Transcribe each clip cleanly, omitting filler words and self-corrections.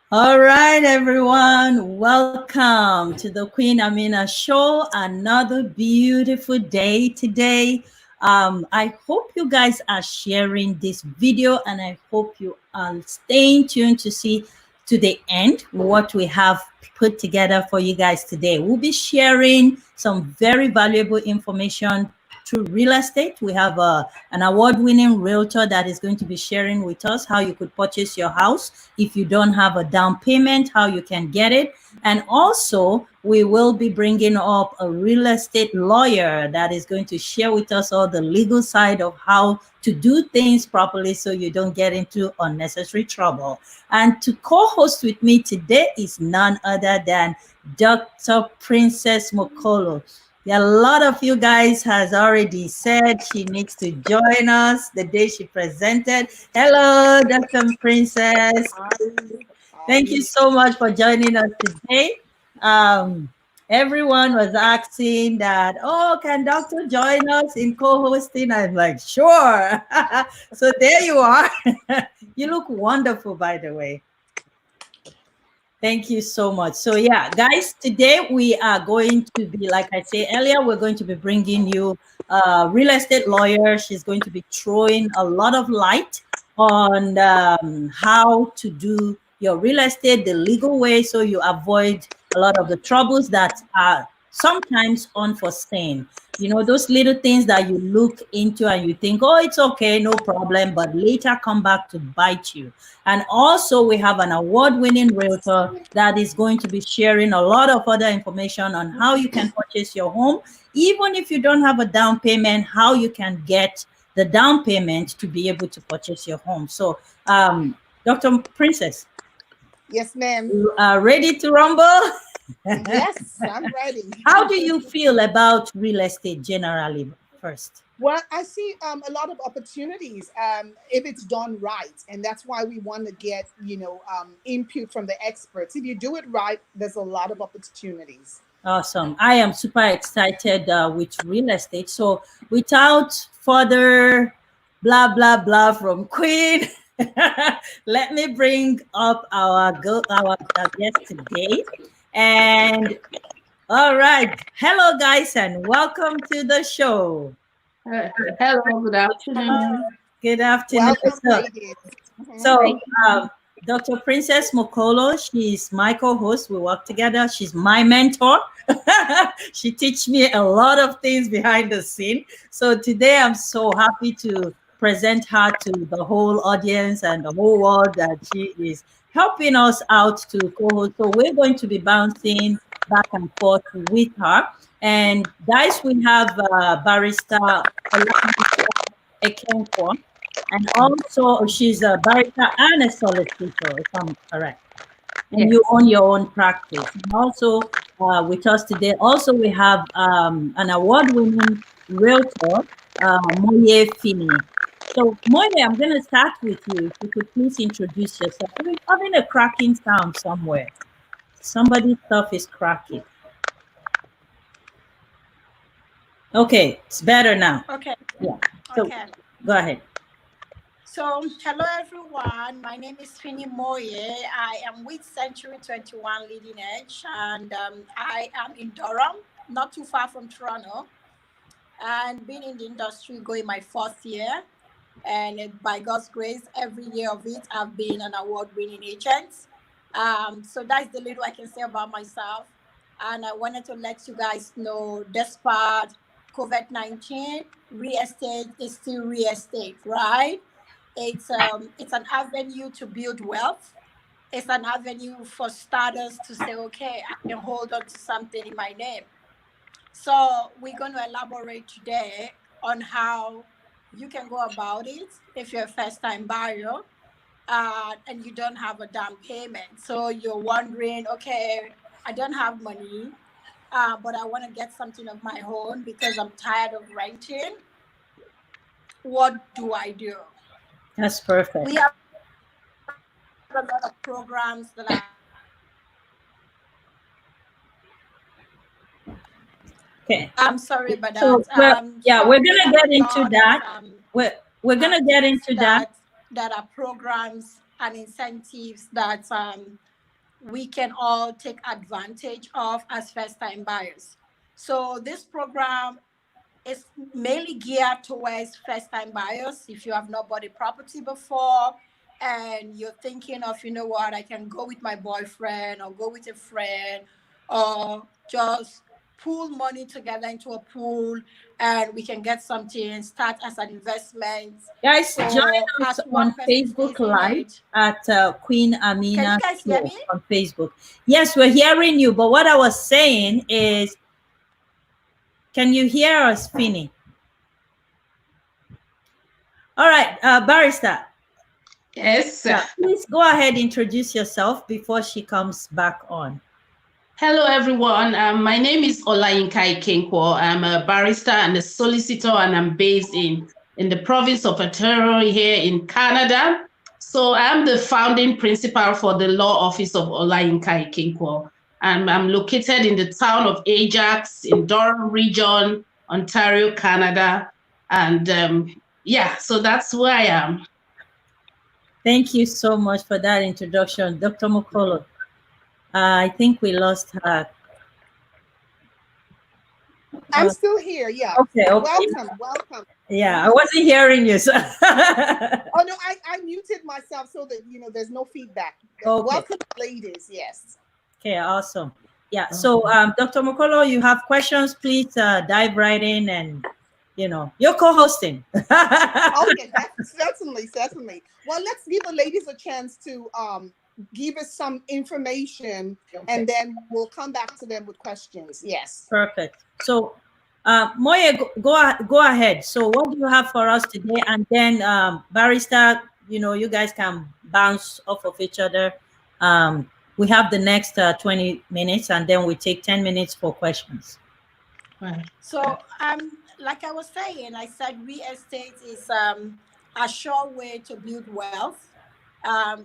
All right, everyone. Welcome to the Queen Amina Show. Another beautiful day today. I hope you guys are sharing this video and I hope you are staying tuned to see to the end what we have put together for you guys today. We'll be sharing some very valuable information to real estate. We have an award-winning realtor that is going to be sharing with us how you could purchase your house if you don't have a down payment, how you can get it. And also, we will be bringing up a real estate lawyer that is going to share with us all the legal side of how to do things properly so you don't get into unnecessary trouble. And to co-host with me today is none other than Dr. Princess Mokolo. Yeah, a lot of you guys has already said she needs to join us the day she presented. Hello, Dr. Princess. Thank you so much for joining us today. Um, Everyone was asking that, oh, can Doctor join us in co-hosting? I'm like, sure. So there you are. You look wonderful, by the way. Thank you so much. So yeah, guys, today we are going to be, like I said earlier, we're going to be bringing you a real estate lawyer. She's going to be throwing a lot of light on how to do your real estate the legal way so you avoid a lot of the troubles that are sometimes unforeseen. You know, those little things that you look into and you think, oh, it's okay, no problem, but later come back to bite you. And also, we have an award-winning realtor that is going to be sharing a lot of other information on how you can purchase your home, even if you don't have a down payment, how you can get the down payment to be able to purchase your home. So, Dr. Princess, Yes, ma'am. you are ready to rumble? Yes, I'm ready. How do you feel about real estate generally first? Well, I see a lot of opportunities if it's done right, and that's why we want to get input from the experts. If you do it right, there's a lot of opportunities. Awesome. I am super excited with real estate. So, without further blah, blah, blah from Queen, let me bring up our guest today. And all right. Hello, guys, and welcome to the show. Hello, good afternoon. Good afternoon. Welcome, ladies. So, Dr. Princess Mokolo, she's my co-host. We work together. She's my mentor. She teach me a lot of things behind the scene. So today I'm so happy to present her to the whole audience and the whole world that she is helping us out to co-host. So we're going to be bouncing back and forth with her. And guys, we have barrister Ekenkwo, and also she's a barrister and a solicitor, if I'm correct. And Yes. you own your own practice. And also with us today, also we have an award-winning realtor, Moye Fini. So Moye, I'm going to start with you. If you could please introduce yourself. We're having a cracking sound somewhere. Somebody's stuff is cracking. Okay, it's better now. Okay. Yeah. So Okay. go ahead. So, hello everyone. My name is Fini Moye. I am with Century 21 Leading Edge, and I am in Durham, not too far from Toronto, and been in the industry going my fourth year. And by God's grace, every year of it, I've been an award-winning agent. So that's the little I can say about myself. And I wanted to let you guys know, despite COVID-19, real estate is still real estate, right? It's an avenue to build wealth. It's an avenue for starters to say, okay, I can hold on to something in my name. So we're going to elaborate today on how you can go about it if you're a first-time buyer and you don't have a down payment. So you're wondering, okay, I don't have money, but I want to get something of my own because I'm tired of renting. What do I do? That's perfect. We have a lot of programs that are Okay. I'm sorry about that. So we're gonna get into that. We're gonna get into that. That are programs and incentives that we can all take advantage of as first-time buyers. So this program is mainly geared towards first-time buyers. If you have not bought a property before and you're thinking of, you know what, I can go with my boyfriend or go with a friend or just pool money together into a pool and we can get something, start as an investment. Guys, join So us as one on person Facebook stays in Live it. at Queen Can you Amina guys hear Show me? on Facebook. Yes, we're hearing you, but what I was saying is, can you hear us, Finny? All right, Barrister. Yes. Yeah, please go ahead, introduce yourself before she comes back on. Hello, everyone. My name is Olayinka Ikenkwo. I'm a barrister and a solicitor, and I'm based in the province of Ontario here in Canada. So I'm the founding principal for the law office of Olayinka Ikenkwo. And I'm located in the town of Ajax in Durham region, Ontario, Canada. And yeah, so that's where I am. Thank you so much for that introduction, Dr. Mokolo. I think we lost her. I'm still here. Yeah. Okay. Welcome. Welcome. Yeah, I wasn't hearing you. So. Oh no, I muted myself so that there's no feedback. Okay. Welcome, ladies. Yes. Okay, awesome. Yeah. So, Dr. Mokolo, you have questions? Please dive right in, and you're co-hosting. Oh yeah, certainly. Well, let's give the ladies a chance to give us some information, and then we'll come back to them with questions. Yes. Perfect. So, Moye, go ahead. So, what do you have for us today? And then, Barrister, you guys can bounce off of each other. We have the next 20 minutes, and then we take 10 minutes for questions. Right. So, like I was saying, I said real estate is a sure way to build wealth.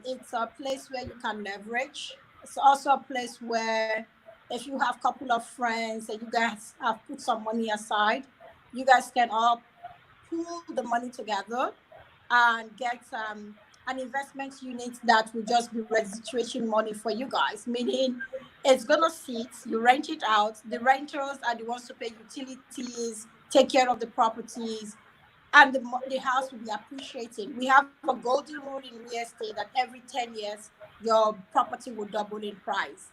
It's a place where you can leverage. It's also a place where if you have a couple of friends and you guys have put some money aside, you guys can all pool the money together and get an investment unit that will just be registration money for you guys, meaning it's gonna sit, you rent it out, the renters are the ones to pay utilities, take care of the properties, and the house will be appreciating. We have a golden rule in real estate that every 10 years your property will double in price.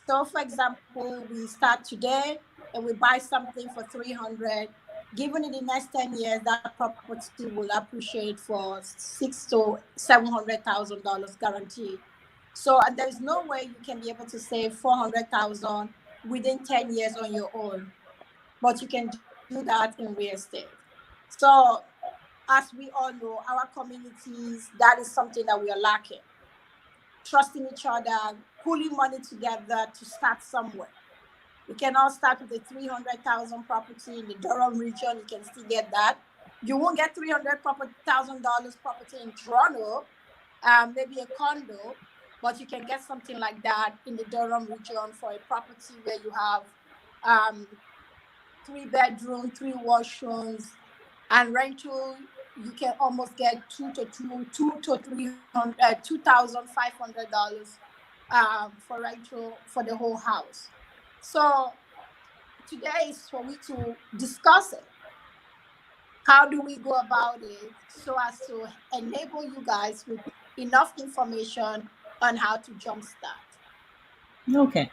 So for example, we start today and we buy something for 300. Given in the next 10 years, that property will appreciate for $600,000 to $700,000 guaranteed. So and there's no way you can be able to save 400,000 within 10 years on your own, but you can do that in real estate. So as we all know, our communities, that is something that we are lacking. Trusting each other, pulling money together to start somewhere. You can all start with a 300,000 property in the Durham region. You can still get that. You won't get $300,000 property in Toronto, maybe a condo, but you can get something like that in the Durham region for a property where you have 3 bedroom, 3 washrooms, and rental. You can almost get $2,500 for rental for the whole house. So today is for we to discuss it. How do we go about it so as to enable you guys with enough information on how to jumpstart? Okay.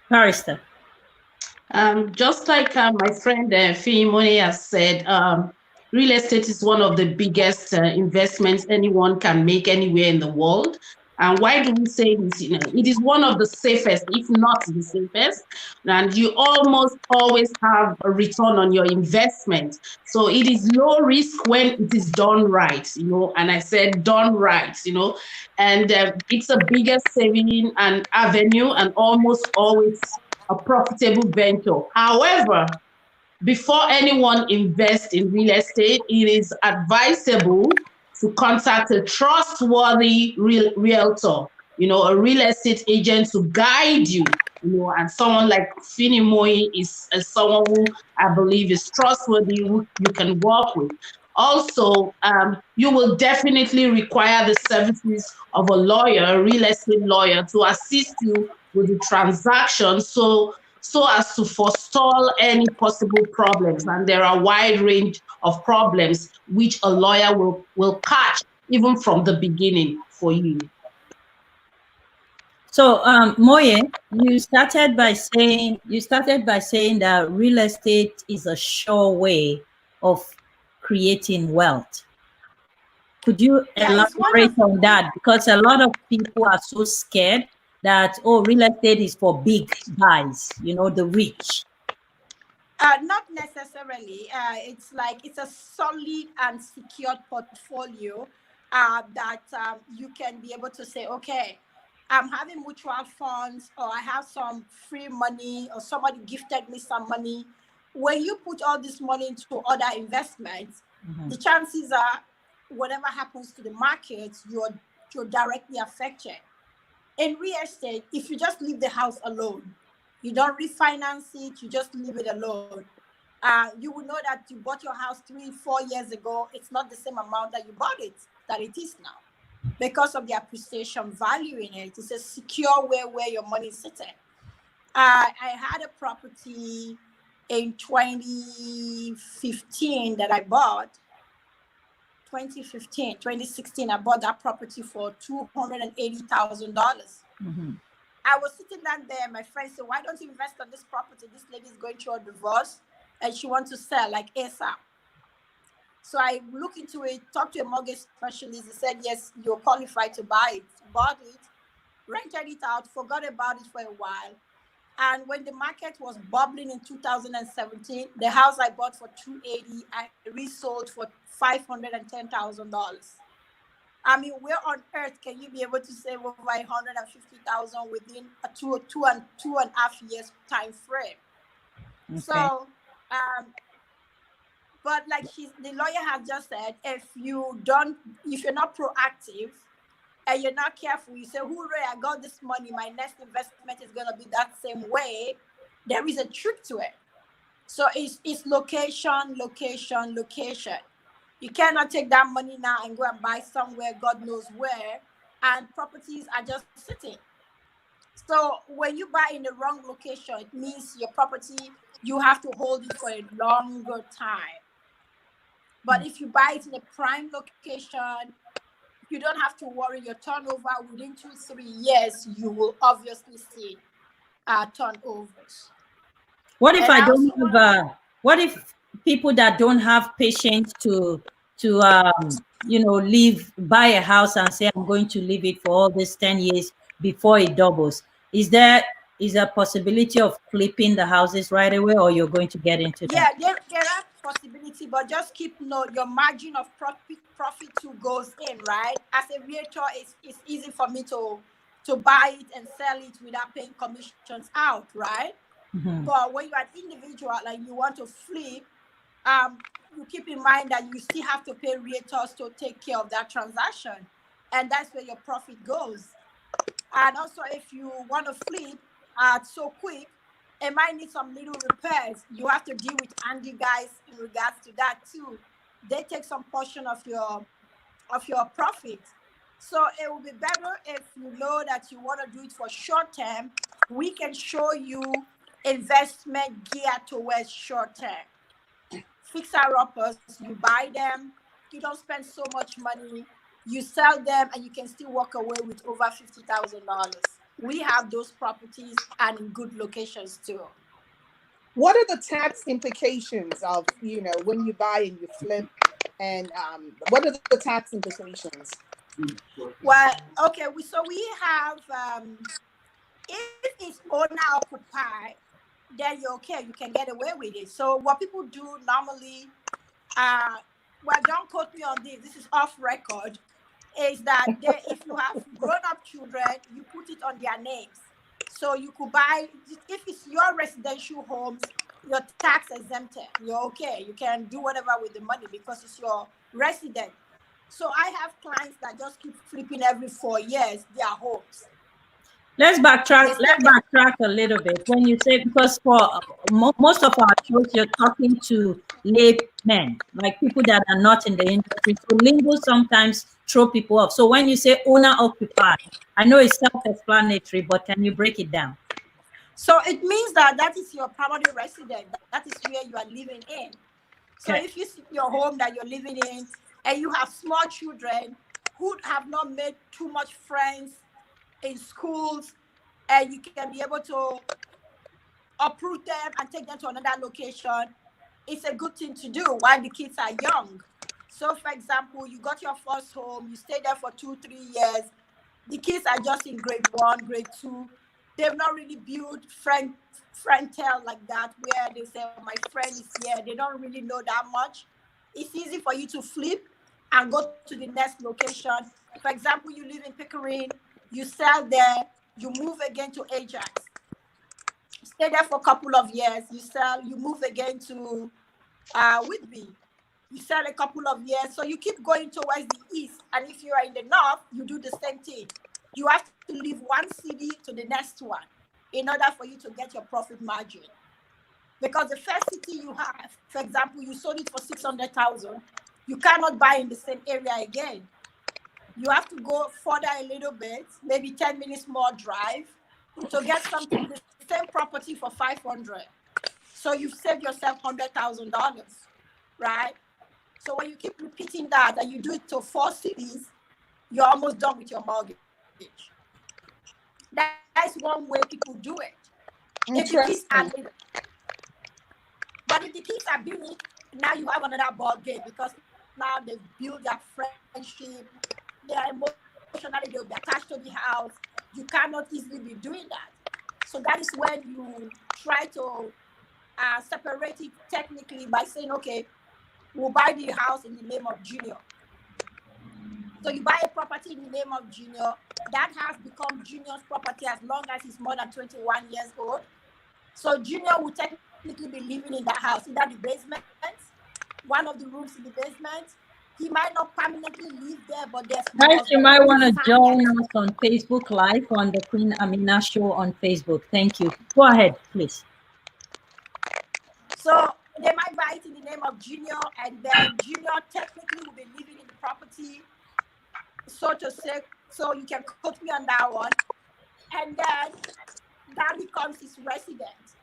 Barrister. Just like my friend Fimone has said, real estate is one of the biggest investments anyone can make anywhere in the world. And why do we say this? It is one of the safest, if not the safest, and you almost always have a return on your investment. So it is low risk when it is done right, and I said done right, and it's a bigger saving and avenue and almost always a profitable venture. However, before anyone invests in real estate, it is advisable to contact a trustworthy realtor, a real estate agent to guide you, and someone like Finimoy is someone who I believe is trustworthy, who you can work with. Also, you will definitely require the services of a lawyer, a real estate lawyer, to assist you with the transaction, so as to forestall any possible problems. And there are a wide range of problems which a lawyer will catch even from the beginning for you. So, Moye, you started by saying that real estate is a sure way of creating wealth. Could you Yeah, it's one of elaborate on that? Because a lot of people are so scared that, oh, real estate is for big guys, the rich. not necessarily. It's like it's a solid and secured portfolio that you can be able to say, okay, I'm having mutual funds, or I have some free money, or somebody gifted me some money. When you put all this money into other investments, the chances are, whatever happens to the market, you're directly affected. In real estate, if you just leave the house alone, you don't refinance it, you just leave it alone. You will know that you bought your house 3 4 years ago. It's not the same amount that you bought it, that it is now, because of the appreciation value in it. It's a secure way where your money is sitting. I had a property in 2015 that I bought. 2015, 2016, I bought that property for $280,000. I was sitting down there, my friend said, why don't you invest on this property? This lady is going through a divorce and she wants to sell like ASAP. So I looked into it, talked to a mortgage specialist. He said, yes, you're qualified to buy it. Bought it, rented it out, forgot about it for a while. And when the market was bubbling in 2017, the house I bought for $280,000, I resold for $510,000. I mean, where on earth can you be able to save over $150,000 within a two and a half years time frame? Okay. So, but like the lawyer has just said, if you're not proactive and you're not careful, you say, hooray, I got this money, my next investment is going to be that same way. There is a trick to it. So it's location, location, location. You cannot take that money now and go and buy somewhere, God knows where, and properties are just sitting. So when you buy in the wrong location, it means your property, you have to hold it for a longer time. But if you buy it in a prime location, you don't have to worry. Your turnover within 2-3 years, you will obviously see turnovers. What if what if people that don't have patience to buy a house and say, I'm going to leave it for all these 10 years before it doubles? Is there a possibility of flipping the houses right away, or you're going to get into that? Yeah, there are possibility, but just keep note your margin of profit too goes in, right? As a realtor, it's easy for me to buy it and sell it without paying commissions out, right? But when you're an individual and you want to flip, you keep in mind that you still have to pay realtors to take care of that transaction, and that's where your profit goes. And also, if you want to flip so quick, it might need some little repairs. You have to deal with Andy guys in regards to that too. They take some portion of your profit. So it will be better if you know that you want to do it for short term. We can show you investment geared towards short term. Fixer-uppers, you buy them, you don't spend so much money, you sell them, and you can still walk away with over $50,000. We have those properties and in good locations too. What are the tax implications of, when you buy and you flip, and what are the tax implications? Well, okay, we have if it's owner occupied, then you're okay, you can get away with it. So what people do normally, well, don't quote me on this is off record, is that if you have grown-up children, you put it on their names. So you could buy, if it's your residential homes, you're tax exempted. You're okay. You can do whatever with the money because it's your resident. So I have clients that just keep flipping every 4 years their homes. Let's backtrack. They still Let's get. backtrack a little bit. When you say, because for most of our shows, you're talking to lay men, like people that are not in the industry. So lingo sometimes throw people off. So when you say owner occupied, I know it's self-explanatory, but can you break it down? So it means that that is your primary residence. That is where you are living in. So Okay. if you see your home that you're living in and you have small children who have not made too much friends in schools, and you can be able to uproot them and take them to another location, it's a good thing to do while the kids are young. So, for example, you got your first home, you stay there for 2, 3 years. The kids are just in grade one, grade two. They've not really built friend tale like that, where they say, "Oh, my friend is here." They don't really know that much. It's easy for you to flip and go to the next location. For example, you live in Pickering, you sell there, you move again to Ajax, stay there for a couple of years, you sell, you move again to Whitby, you sell a couple of years. So you keep going towards the east. And if you are in the north, you do the same thing. You have to leave one city to the next one in order for you to get your profit margin. Because the first city you have, for example, you sold it for 600,000, you cannot buy in the same area again. You have to go further a little bit, maybe 10 minutes more drive to get something, the same property for 500. So you've saved yourself $100,000, right? So when you keep repeating that and you do it to 4 cities, you're almost done with your mortgage. That's one way people do it. If the kids are little, Interesting. but if the kids are big, now you have another ball game, because now they've built their friendship, they are emotionally, they'll be attached to the house. You cannot easily be doing that. So that is when you try to separate it technically by saying, okay, we'll buy the house in the name of Junior. So you buy a property in the name of Junior. That has become Junior's property as long as he's more than 21 years old. So Junior will technically be living in that house, either the basement, one of the rooms in the basement. He might not permanently live there, but there Guys, must you be might want to sign that. join us on Facebook Live on the Queen Amina Show on Facebook. Thank you. Go ahead, please. So they might buy it in the name of Junior, and then Junior technically will be living in the property, so to say. So you can quote me on that one. And then that becomes his residence.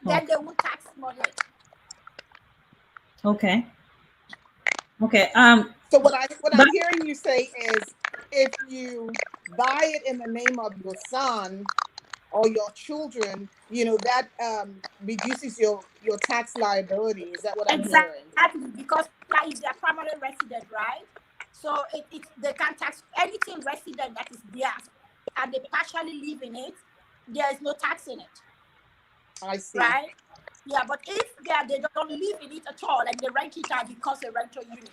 Then Okay. they will tax him on it. Okay. Okay. So what But I'm hearing you say is, if you buy it in the name of your son or your children, that reduces your tax liability. Is that what I'm hearing? Exactly, because that is their primary resident, right? So they can tax anything resident that is theirs, and they partially live in it. There is no tax in it, I see. right? Yeah, but if they don't live in it at all and they rent it out because a rental unit.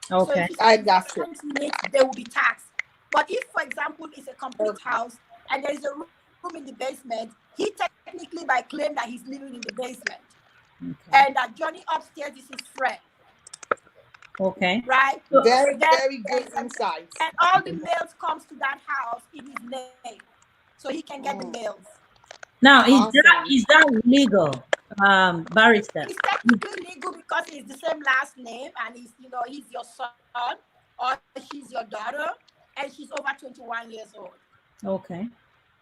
So okay. if it's an I got you. investment unit, they will be taxed. But if, for example, it's a complete Okay. house and there is a room in the basement, he technically by claim that he's living in the basement, Okay. and that Johnny upstairs is his friend, Okay. right? So, Very, Then very good insights. and all the mails comes to that house in his name, so he can get the Mm, mails. now, awesome. is that legal, barrister? It's technically legal because it's the same last name, and he's your son or she's your daughter, and she's over 21 years old. Okay.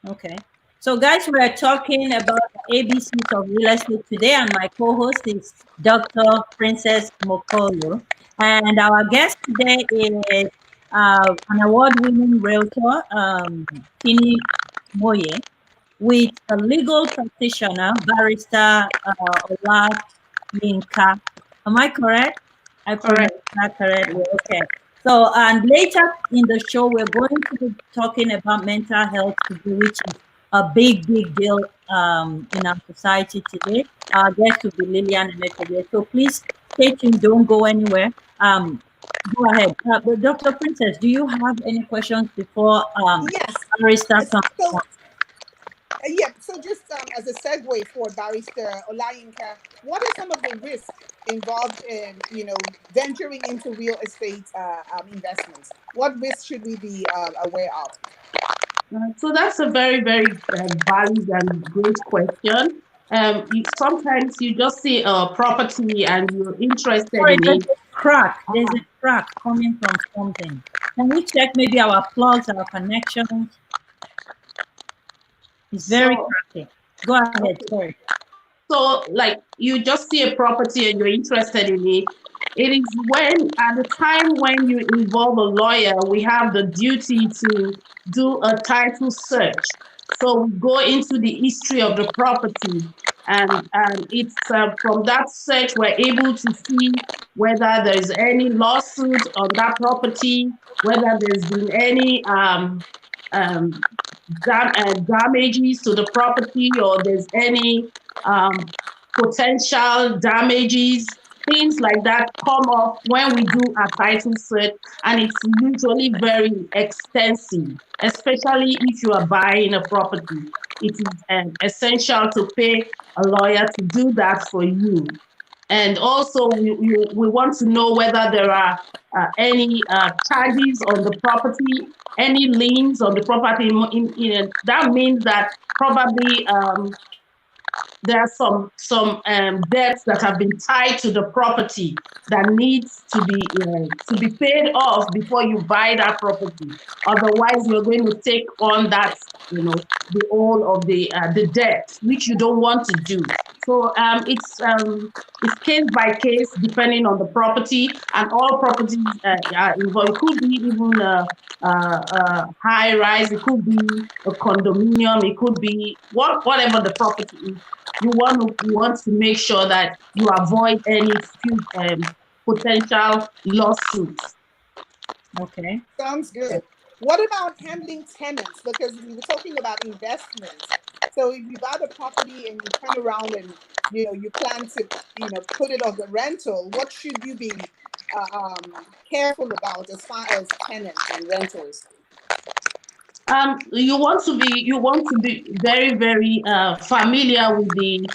Okay. So, guys, we're talking about the ABCs of real estate today, and my co-host is Dr. Princess Mokolo, and our guest today is an award-winning realtor, Tini Moye, with a legal practitioner, barrister Ola Yinka. Am I correct? I pronounced Correct. that correctly. Okay. So, and later in the show, we're going to be talking about mental health today, which is a big deal in our society today. Our guest will be Lillian Emefiele. So please stay tuned. Don't go anywhere. Go ahead. But Dr. Princess, do you have any questions before Yes. Barrister comes So on? yeah. So just as a segue for Barrister Olayinka, what are some of the risks involved in venturing into real estate investments? What risks should we be aware of? So that's a very, very valid and great question. Sometimes you just see a property and you're interested Sorry, in there's it. a crack. There's Ah, a crack coming from something. Can we check maybe our plugs, our connections? It's very so, cracky. Go ahead. okay. Sorry. So, like, you just see a property and you're interested in it. It is when, at the time when you involve a lawyer, we have the duty to do a title search. So we go into the history of the property, and it's from that search we're able to see whether there's any lawsuit on that property, whether there's been any um, damages to the property, or there's any um, potential damages, things like that come up when we do a title search, and it's usually very extensive, especially if you are buying a property. It is essential to pay a lawyer to do that for you. And also, we want to know whether there are any charges on the property, any liens on the property. That means that probably there are some debts that have been tied to the property that needs to be paid off before you buy that property. Otherwise, you're going to take on that, the whole of the debt, which you don't want to do. So it's case by case depending on the property, and all properties are involved. It could be even a high rise, it could be a condominium, it could be whatever the property is. You want to make sure that you avoid any potential lawsuits. Okay. Sounds good. What about handling tenants? Because we were talking about investments. So if you buy the property and you turn around and you plan to put it on the rental, what should you be careful about as far as tenants and renters? You want to be very, very familiar with the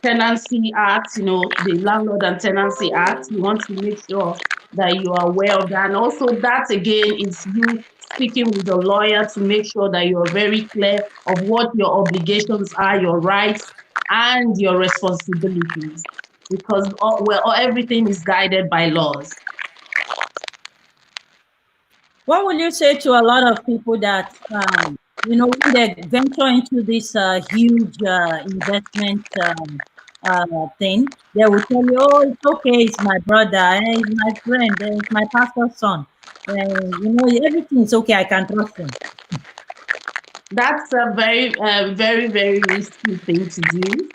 Tenancy Act, the Landlord and Tenancy Act. You want to make sure that you are aware of that. And also, that again is you speaking with a lawyer to make sure that you're very clear of what your obligations are, your rights, and your responsibilities. Because everything is guided by laws. What would you say to a lot of people that, when they venture into this huge investment thing, they will tell you, oh, it's okay, it's my brother, it's my friend, it's my pastor's son. Everything's okay, I can trust him. That's a very, very, very risky thing to do.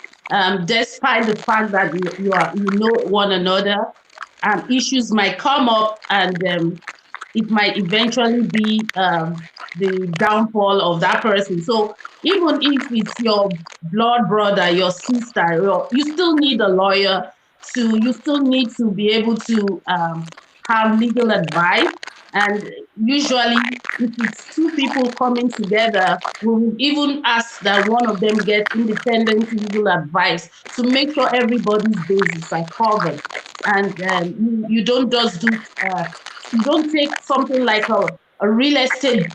Despite the fact that you know one another, issues might come up, and it might eventually be the downfall of that person. So even if it's your blood brother, your sister, you still need a lawyer. You still need to be able to have legal advice. And usually, if it's two people coming together, we will even ask that one of them get independent legal advice to make sure everybody's bases are covered. And you don't just you don't take something like a real estate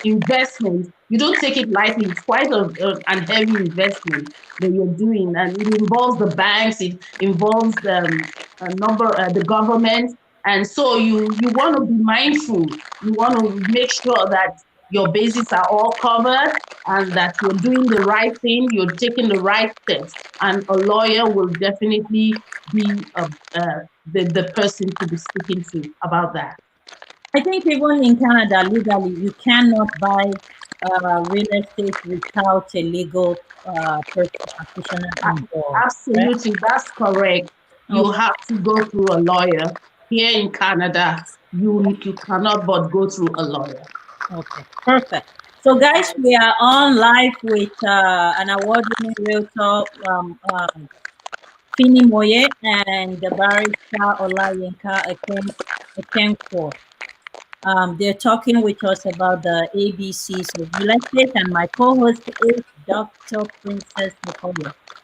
investment, you don't take it lightly. It's quite an heavy investment that you're doing, and it involves the banks, it involves the government, and so you want to be mindful. You want to make sure that your bases are all covered and that you're doing the right thing, you're taking the right steps, and a lawyer will definitely be the person to be speaking to about that. I think even in Canada, legally, you cannot buy real estate without a legal practitioner involved, right? Absolutely, that's correct. You Okay. have to go through a lawyer. Here in Canada, you cannot but go through a lawyer. Okay, perfect. So, guys, we are on live with an award-winning realtor, Fini Moye, and the barrister Olayinka Ekenkwo. They're talking with us about the ABCs of real estate, and my co-host is Dr. Princess Nicole.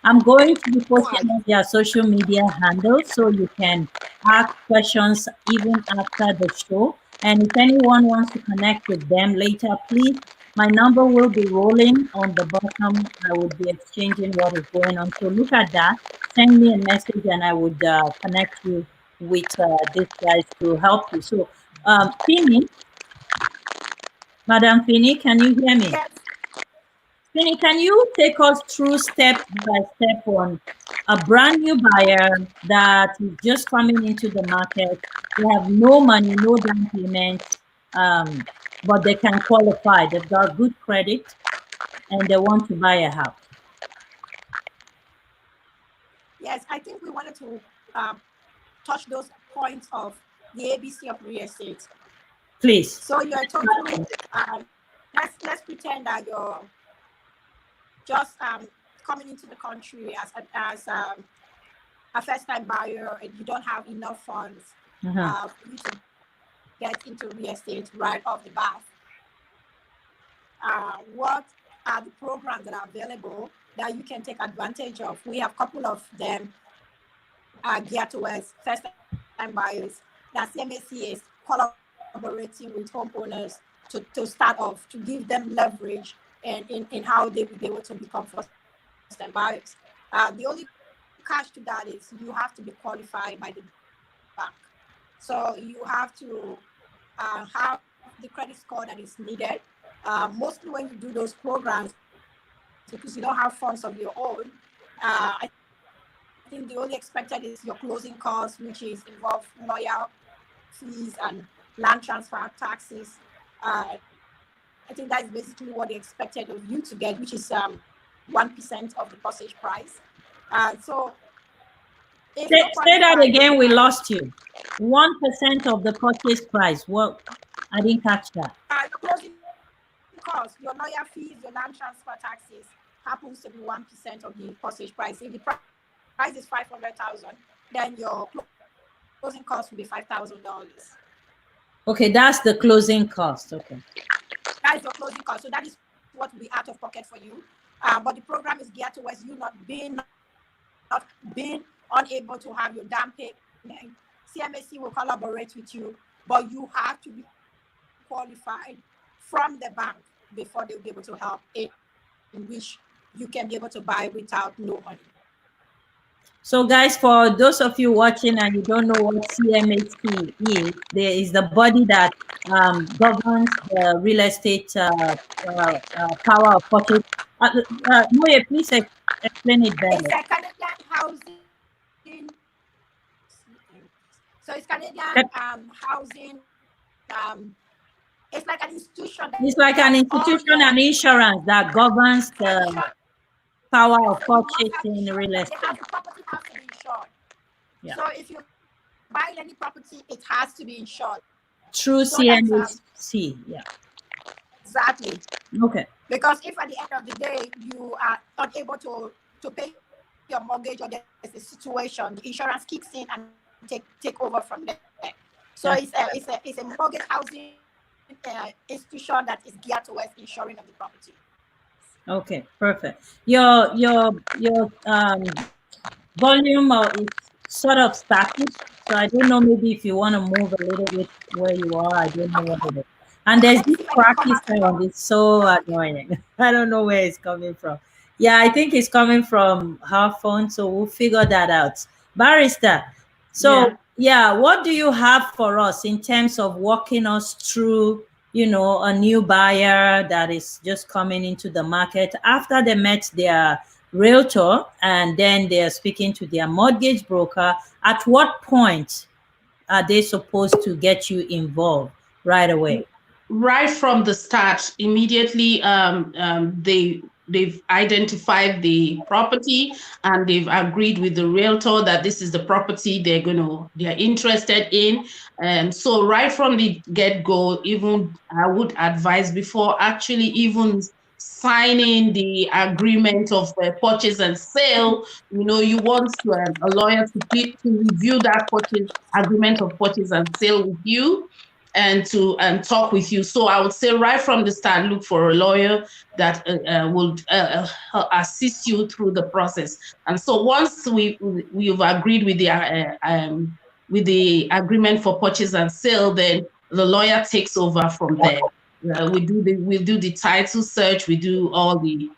I'm going to be posting on their social media handles so you can ask questions even after the show. And if anyone wants to connect with them later, please My number will be rolling on the bottom. I would be exchanging what is going on. So look at that. Send me a message and I would connect you with these guys to help you. So, Fini, Madam Fini, can you hear me? Yes. Fini, can you take us through step by step on a brand new buyer that is just coming into the market? They have no money, no down payment, but they can qualify. They've got good credit and they want to buy a house. Yes, I think we wanted to touch those points of the ABC of real estate. Please. So you're totally, let's pretend that you're just coming into the country as a first-time buyer and you don't have enough funds for you to get into real estate right off the bat. What are the programs that are available that you can take advantage of? We have a couple of them geared towards first-time buyers that CMAC is collaborating with homeowners to start off, to give them leverage and in how they will be able to become first-time buyers. The only catch to that is you have to be qualified by the bank. So you have to have the credit score that is needed. Mostly when you do those programs, because you don't have funds of your own, I think the only expected is your closing costs, which is involve lawyer fees and land transfer taxes. I think that's basically what they expected of you to get, which is 1% of the purchase price. So say that again. We lost you. 1% of the purchase price. What? I didn't catch that. Your closing costs, your lawyer fees, your land transfer taxes happens to be 1% of the purchase price. If the price is 500,000, then your closing cost will be $5,000. Okay, that's the closing cost. Okay, that is your closing cost. So that is what will be out of pocket for you. But the program is geared towards you not being unable to have your down payment. CMAC will collaborate with you, but you have to be qualified from the bank before they'll be able to help in which you can be able to buy without no money. So guys, for those of you watching and you don't know what CMAC is, there is the body that governs the real estate power of purchase. Moye, please explain it better. It's a Canadian housing. So it's Canadian housing. It's like an institution. It's like an institution and insurance that governs the power of purchasing real estate. The property has to be insured. Yeah. So if you buy any property, it has to be insured. Through CMAC, yeah. Exactly. Okay. Because if at the end of the day you are not able to pay your mortgage or there's a situation, the insurance kicks in and take over from there. So yeah. it's a mortgage housing institution that is geared towards insuring of the property. Okay, perfect. Your volume is sort of static, so I don't know, maybe if you want to move a little bit where you are, I don't know what it is. And there's this practice sound, it's so annoying. I don't know where it's coming from. Yeah, I think it's coming from her phone, so we'll figure that out. Barrister, so yeah, what do you have for us in terms of walking us through, you know, a new buyer that is just coming into the market after they met their realtor and then they're speaking to their mortgage broker? At what point are they supposed to get you involved right away? Right from the start, immediately they've identified the property and they've agreed with the realtor that this is the property they're interested in. So right from the get-go, even I would advise before actually even signing the agreement of purchase and sale, you want a lawyer to review that agreement of purchase and sale with you and talk with you. So I would say right from the start, look for a lawyer that will assist you through the process. And so once we've agreed with the agreement for purchase and sale, then the lawyer takes over from there. we do the title search, we do all the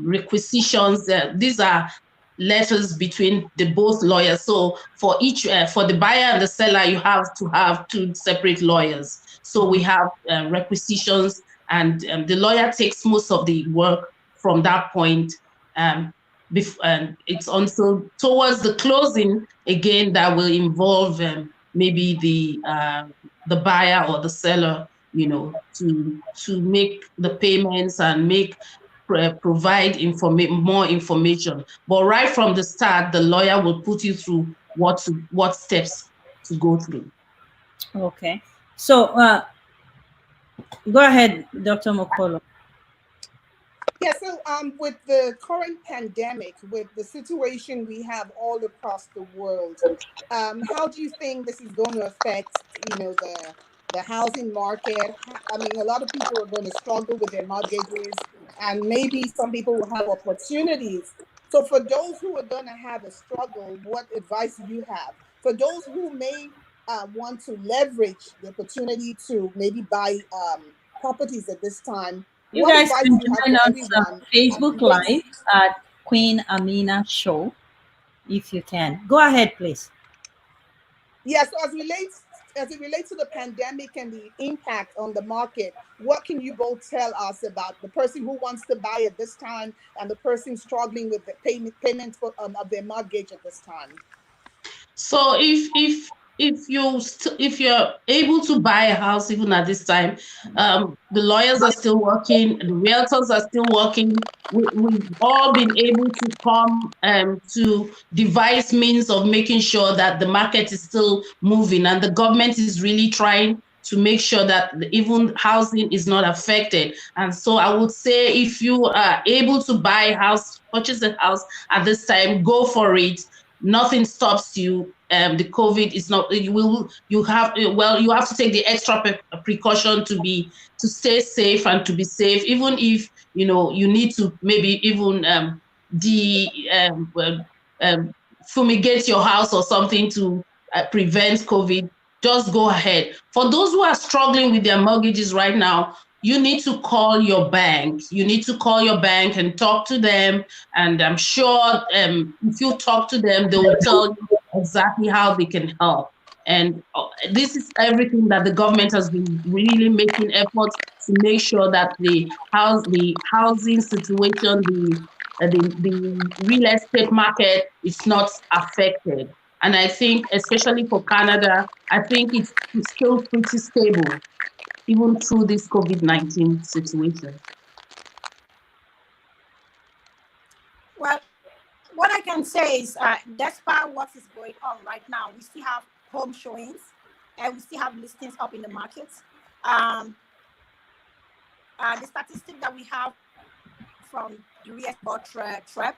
requisitions. These are letters between the both lawyers. So for each, for the buyer and the seller, you have to have two separate lawyers. So we have requisitions, and the lawyer takes most of the work from that point. And it's also towards the closing again that will involve maybe the buyer or the seller, to make the payments and provide more information. But right from the start, the lawyer will put you through what steps to go through. Okay. So go ahead, Dr. Mokolo. Yeah, so with the current pandemic, with the situation we have all across the world, how do you think this is going to affect, the housing market? I mean, a lot of people are going to struggle with their mortgages, and maybe some people will have opportunities. So for those who are going to have a struggle, what advice do you have? For those who may want to leverage the opportunity to maybe buy properties at this time, You what guys advice can do you have join for us everyone? Facebook Live at Queen Amina Show, if you can. Go ahead, please. Yes, so as it relates to the pandemic and the impact on the market, what can you both tell us about the person who wants to buy at this time and the person struggling with the payment of their mortgage at this time? So if you're able to buy a house even at this time, the lawyers are still working, the realtors are still working. We've all been able to come to devise means of making sure that the market is still moving, and the government is really trying to make sure that even housing is not affected. And so I would say, if you are able to buy a house, purchase a house at this time, go for it. Nothing stops you. The COVID is not. You have to take the extra precaution to stay safe and to be safe. Even if you need to maybe even fumigate your house or something to prevent COVID. Just go ahead. For those who are struggling with their mortgages right now, you need to call your bank. You need to call your bank and talk to them. And I'm sure if you talk to them, they will tell you exactly how they can help. And this is everything that the government has been really making efforts to make sure that the housing situation, the real estate market is not affected. And I think, especially for Canada, I think it's still pretty stable, even through this COVID-19 situation. Well, what I can say is, despite what is going on right now, we still have home showings and we still have listings up in the markets. The statistic that we have from the real estate trap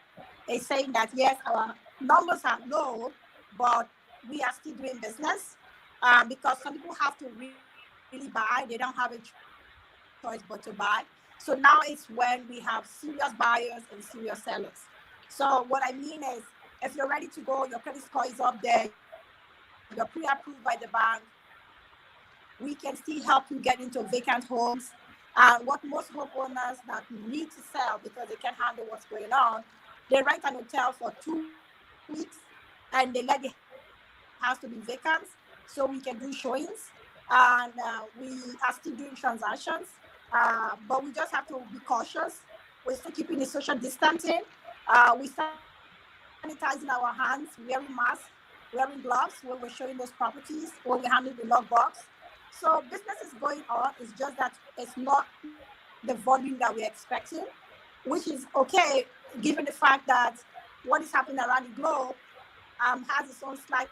is saying that yes, our numbers are low, but we are still doing business because some people have to really buy. They don't have a choice but to buy. So now it's when we have serious buyers and serious sellers. So what I mean is, if you're ready to go, your credit score is up there, you're pre-approved by the bank, we can still help you get into vacant homes. What most homeowners that need to sell because they can't handle what's going on, they rent an hotel for 2 weeks and they let the house to be vacant so we can do showings. And we are still doing transactions, but we just have to be cautious. We're still keeping the social distancing. We sanitizing our hands, wearing masks, wearing gloves when we're showing those properties, when we're handling the log box. So business is going on. It's just that it's not the volume that we're expecting, which is okay, given the fact that what is happening around the globe has its own slight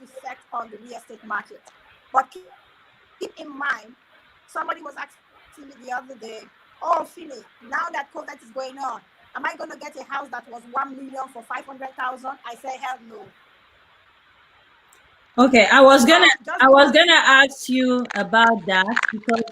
effect on the real estate market. But keep in mind, somebody was asking me the other day, oh, Philly, now that COVID is going on, am I going to get a house that was 1 million for 500,000? I say, hell no. Okay, I was gonna ask you about that, because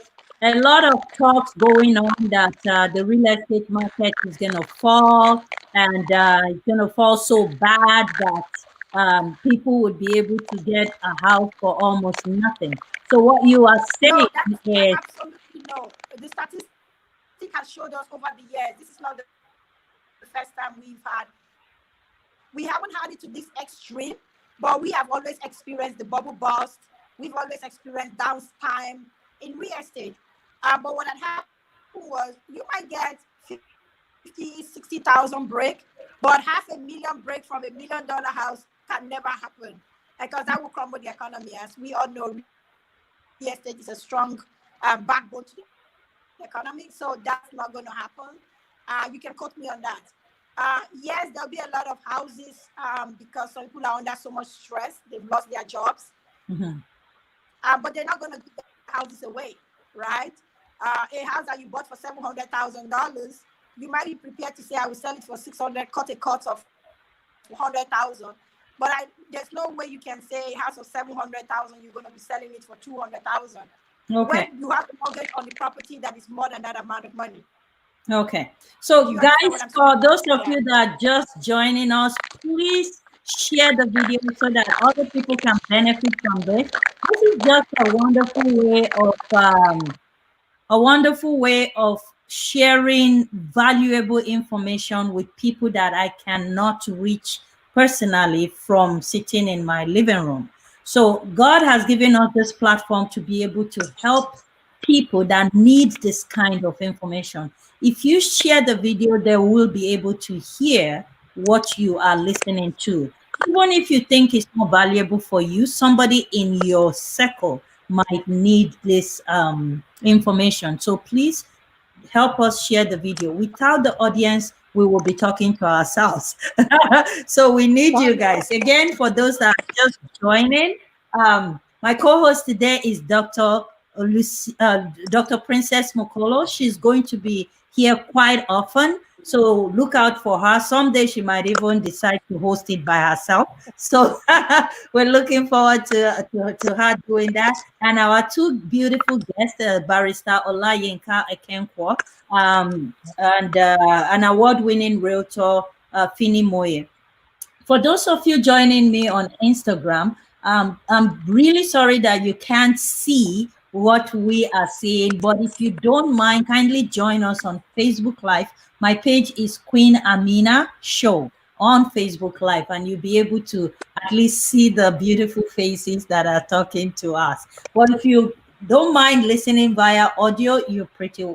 a lot of talks going on that the real estate market is gonna fall, and it's gonna fall so bad that people would be able to get a house for almost nothing. So what you are saying No, that's is absolutely statistic has showed us over the years, this is not the first time we haven't had it to this extreme, but we have always experienced the bubble burst. We've always experienced downtime in real estate. But what had happened was you might get 50, 60,000 break, but $500,000 break from $1 million house can never happen, because that will crumble the economy. As we all know, real estate is a strong backbone to the economy, so that's not going to happen. You can quote me on that. Yes, there'll be a lot of houses because some people are under so much stress, they've lost their jobs. Mm-hmm. But they're not going to give the houses away, right? A house that you bought for $700,000, you might be prepared to say, I will sell it for 600, cut a cut of 100,000. But there's no way you can say a house of 700,000, you're going to be selling it for 200,000 when Okay. you have a mortgage on the property that is more than that amount of money. Okay. Do you So, understand what I'm guys, saying? for those of Yeah. you that are just joining us, please share the video so that other people can benefit from this. This is just a wonderful way of sharing valuable information with people that I cannot reach personally from sitting in my living room. So God has given us this platform to be able to help people that need this kind of information. If you share the video, they will be able to hear what you are listening to. Even if you think it's not valuable for you, somebody in your circle might need this information. So please help us share the video. Without the audience, we will be talking to ourselves. So we need you guys. Again, for those that are just joining, my co-host today is Dr. Princess Mokolo. She's going to be here quite often. So look out for her. Someday she might even decide to host it by herself. So we're looking forward to her doing that. And our two beautiful guests, Barrister Olayinka Ekenkwo, and an award-winning realtor, Fini Moye. For those of you joining me on Instagram, I'm really sorry that you can't see what we are seeing, but if you don't mind, kindly join us on Facebook Live. My page is Queen Amina Show on Facebook Live, and you'll be able to at least see the beautiful faces that are talking to us. But if you don't mind listening via audio, you're pretty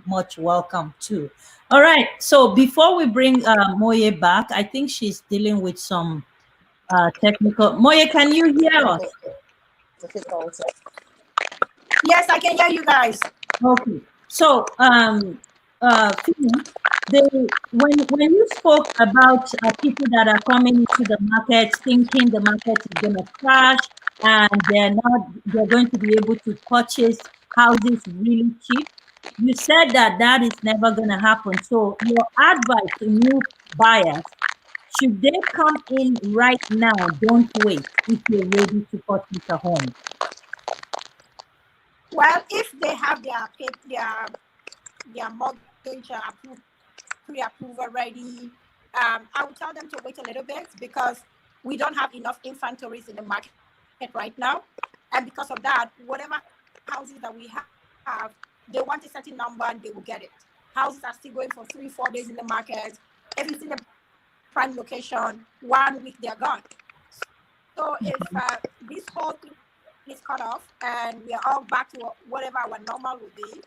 much welcome too. All right. So before we bring Moye back, I think she's dealing with some technical. Moye, can you hear us? Yes, I can hear you guys. Okay. So, Fini, when you spoke about people that are coming into the market thinking the market is going to crash and they're going to be able to purchase houses really cheap, you said that that is never going to happen. So, your advice to new buyers, should they come in right now? Don't wait if you're ready to purchase a home. Well, if they have their mortgage pre-approved already, I would tell them to wait a little bit, because we don't have enough inventories in the market right now, and because of that, whatever houses that we have, they want a certain number and they will get it. Houses are still going for 3-4 days in the market. If it's in a prime location, 1 week they're gone. So if this whole thing is cut off and we are all back to whatever our normal will be,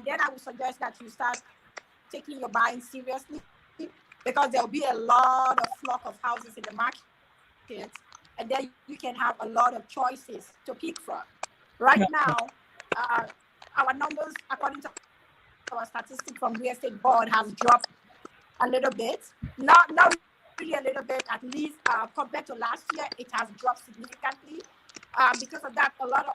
then I would suggest that you start taking your buying seriously, because there'll be a lot of flock of houses in the market, and then you can have a lot of choices to pick from. Right now, our numbers, according to our statistics from real estate board, has dropped a little bit. Not really a little bit, at least compared to last year, it has dropped significantly. Because of that, a lot of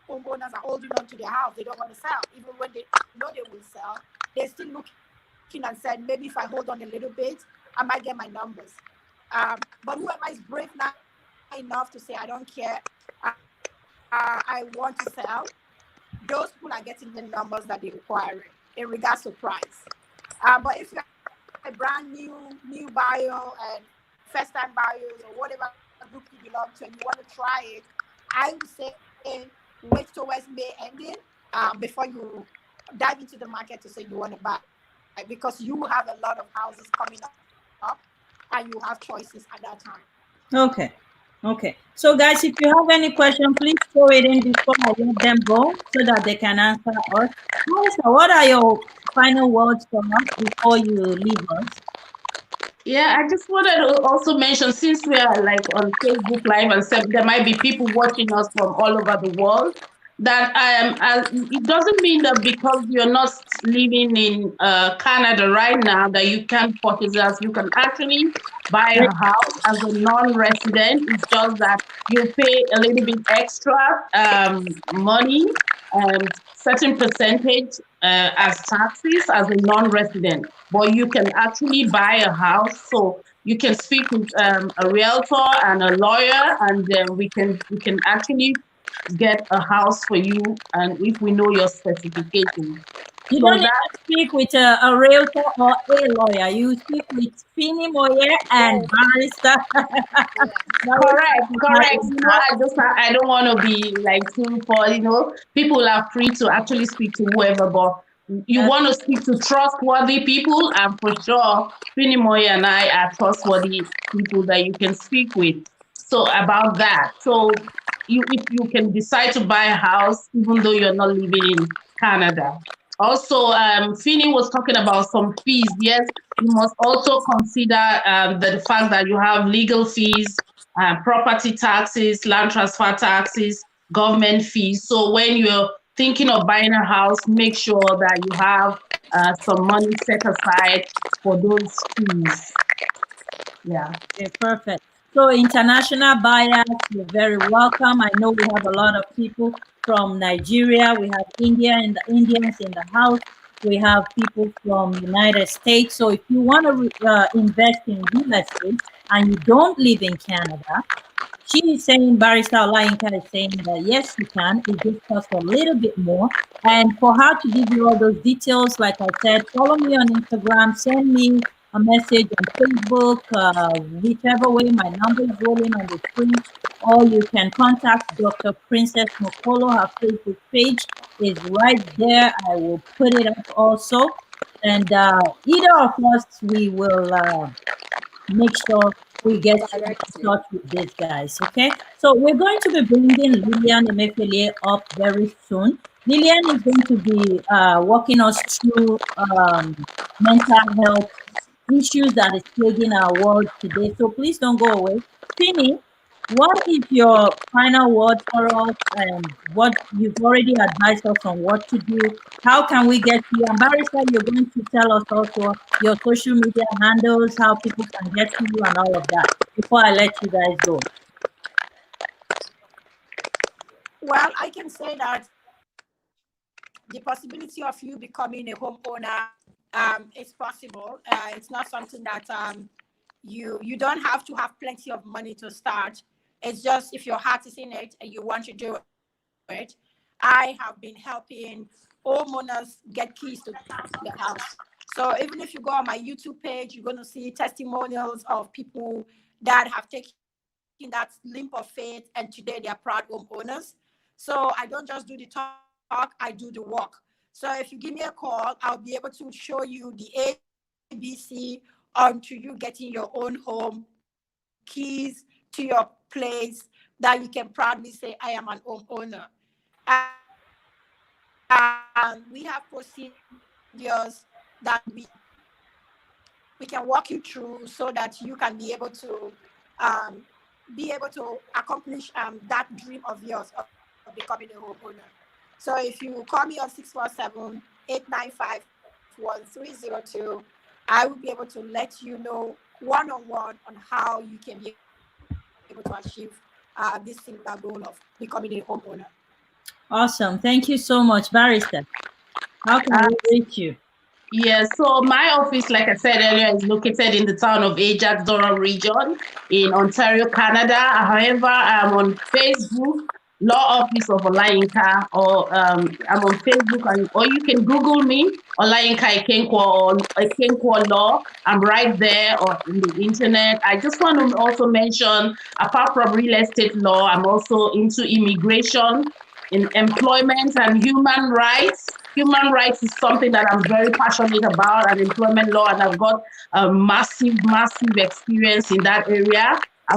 homeowners are holding on to their house. They don't want to sell. Even when they know they will sell, they're still looking and said, maybe if I hold on a little bit, I might get my numbers. But whoever is brave now enough to say, I don't care, I want to sell, those people are getting the numbers that they're requiring in regards to price. But if you're a brand new buyer and first time buyers or whatever group you belong to and you want to try it, I would say wait towards May ending, and then start looking at before you dive into the market to say you want to buy, because you have a lot of houses coming up and you have choices at that time. Okay. Okay. So, guys, if you have any question, please throw it in before I let them go so that they can answer us. Melissa, what are your final words for us before you leave us? Yeah, I just wanted to also mention, since we are like on Facebook Live and there might be people watching us from all over the world, that it doesn't mean that because you're not living in Canada right now that you can't purchase us. You can actually buy a house as a non-resident. It's just that you pay a little bit extra money, certain percentage as taxes as a non-resident, but you can actually buy a house. So you can speak with a realtor and a lawyer, and then we can actually get a house for you, and if we know your specifications. You don't So need that to speak with a realtor or a lawyer. You speak with Fini Moye and Yes, barrister. correct, correct. Barrister. I don't want to be like too for people are free to actually speak to whoever, but you want to speak to trustworthy people, and for sure, Finimoy and I are trustworthy people that you can speak with. So about that, so if you can decide to buy a house even though you're not living in Canada. Also, Fini was talking about some fees. Yes, you must also consider the fact that you have legal fees, property taxes, land transfer taxes, government fees. So when you're thinking of buying a house, make sure that you have some money set aside for those fees. Yeah. Okay, perfect. So international buyers, you're very welcome. I know we have a lot of people from Nigeria. We have Indians in the house. We have people from United States. So if you want to invest in real estate and you don't live in Canada, she is saying, Barrister Olayinka is saying that yes, you can. It just costs a little bit more. And for her to give you all those details, like I said, follow me on Instagram, send me a message on Facebook, whichever way. My number is rolling on the screen. Or you can contact Dr. Princess Mokolo. Her Facebook page is right there. I will put it up also. And either of us, we will make sure we get you in direct you. touch with these guys. Okay, so we're going to be bringing Lillian Emefiele up very soon. Lillian is going to be walking us through mental health issues that is plaguing our world today. So please don't go away. Fini, what is your final word for us, and what you've already advised us on what to do? How can we get you? And Barrister, you're going to tell us also your social media handles, how people can get to you, and all of that before I let you guys go. Well, I can say that the possibility of you becoming a homeowner is possible. It's not something that you don't have to have plenty of money to start. It's just if your heart is in it and you want to do it. I have been helping homeowners get keys to the house. So even if you go on my YouTube page, you're going to see testimonials of people that have taken that leap of faith and today they are proud homeowners. So I don't just do the talk, I do the work. So if you give me a call, I'll be able to show you the ABC onto you getting your own home, keys to your place that you can proudly say, I am an homeowner. And we have procedures that we can walk you through so that you can be able to accomplish that dream of yours of becoming a homeowner. So if you call me on 647-895-1302, I will be able to let you know one-on-one on how you can be able to achieve this singular goal of becoming a homeowner. Awesome. Thank you so much, Barrister. How can we reach you? Yeah, so my office, like I said earlier, is located in the town of Ajax, Durham region in Ontario, Canada. However, I'm on Facebook, Law Office of Olayinka, or I'm on Facebook, or you can Google me, Olayinka Ikenkwo or Ikenkwo Law. I'm right there or in the internet. I just want to also mention, apart from real estate law, I'm also into immigration in employment and human rights. Human rights is something that I'm very passionate about, and employment law, and I've got a massive experience in that area. I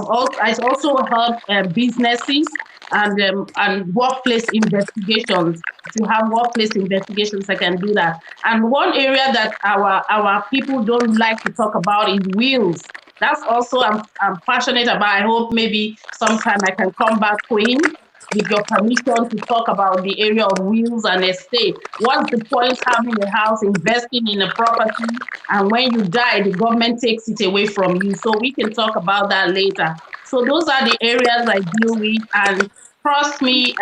also help businesses and workplace investigations. If you have workplace investigations, I can do that. And one area that our people don't like to talk about is wills. That's also I'm passionate about. I hope maybe sometime I can come back, Queen, with your permission to talk about the area of wills and estate. What's the point having a house, investing in a property, and when you die, the government takes it away from you? So we can talk about that later. So those are the areas I deal with, and trust me,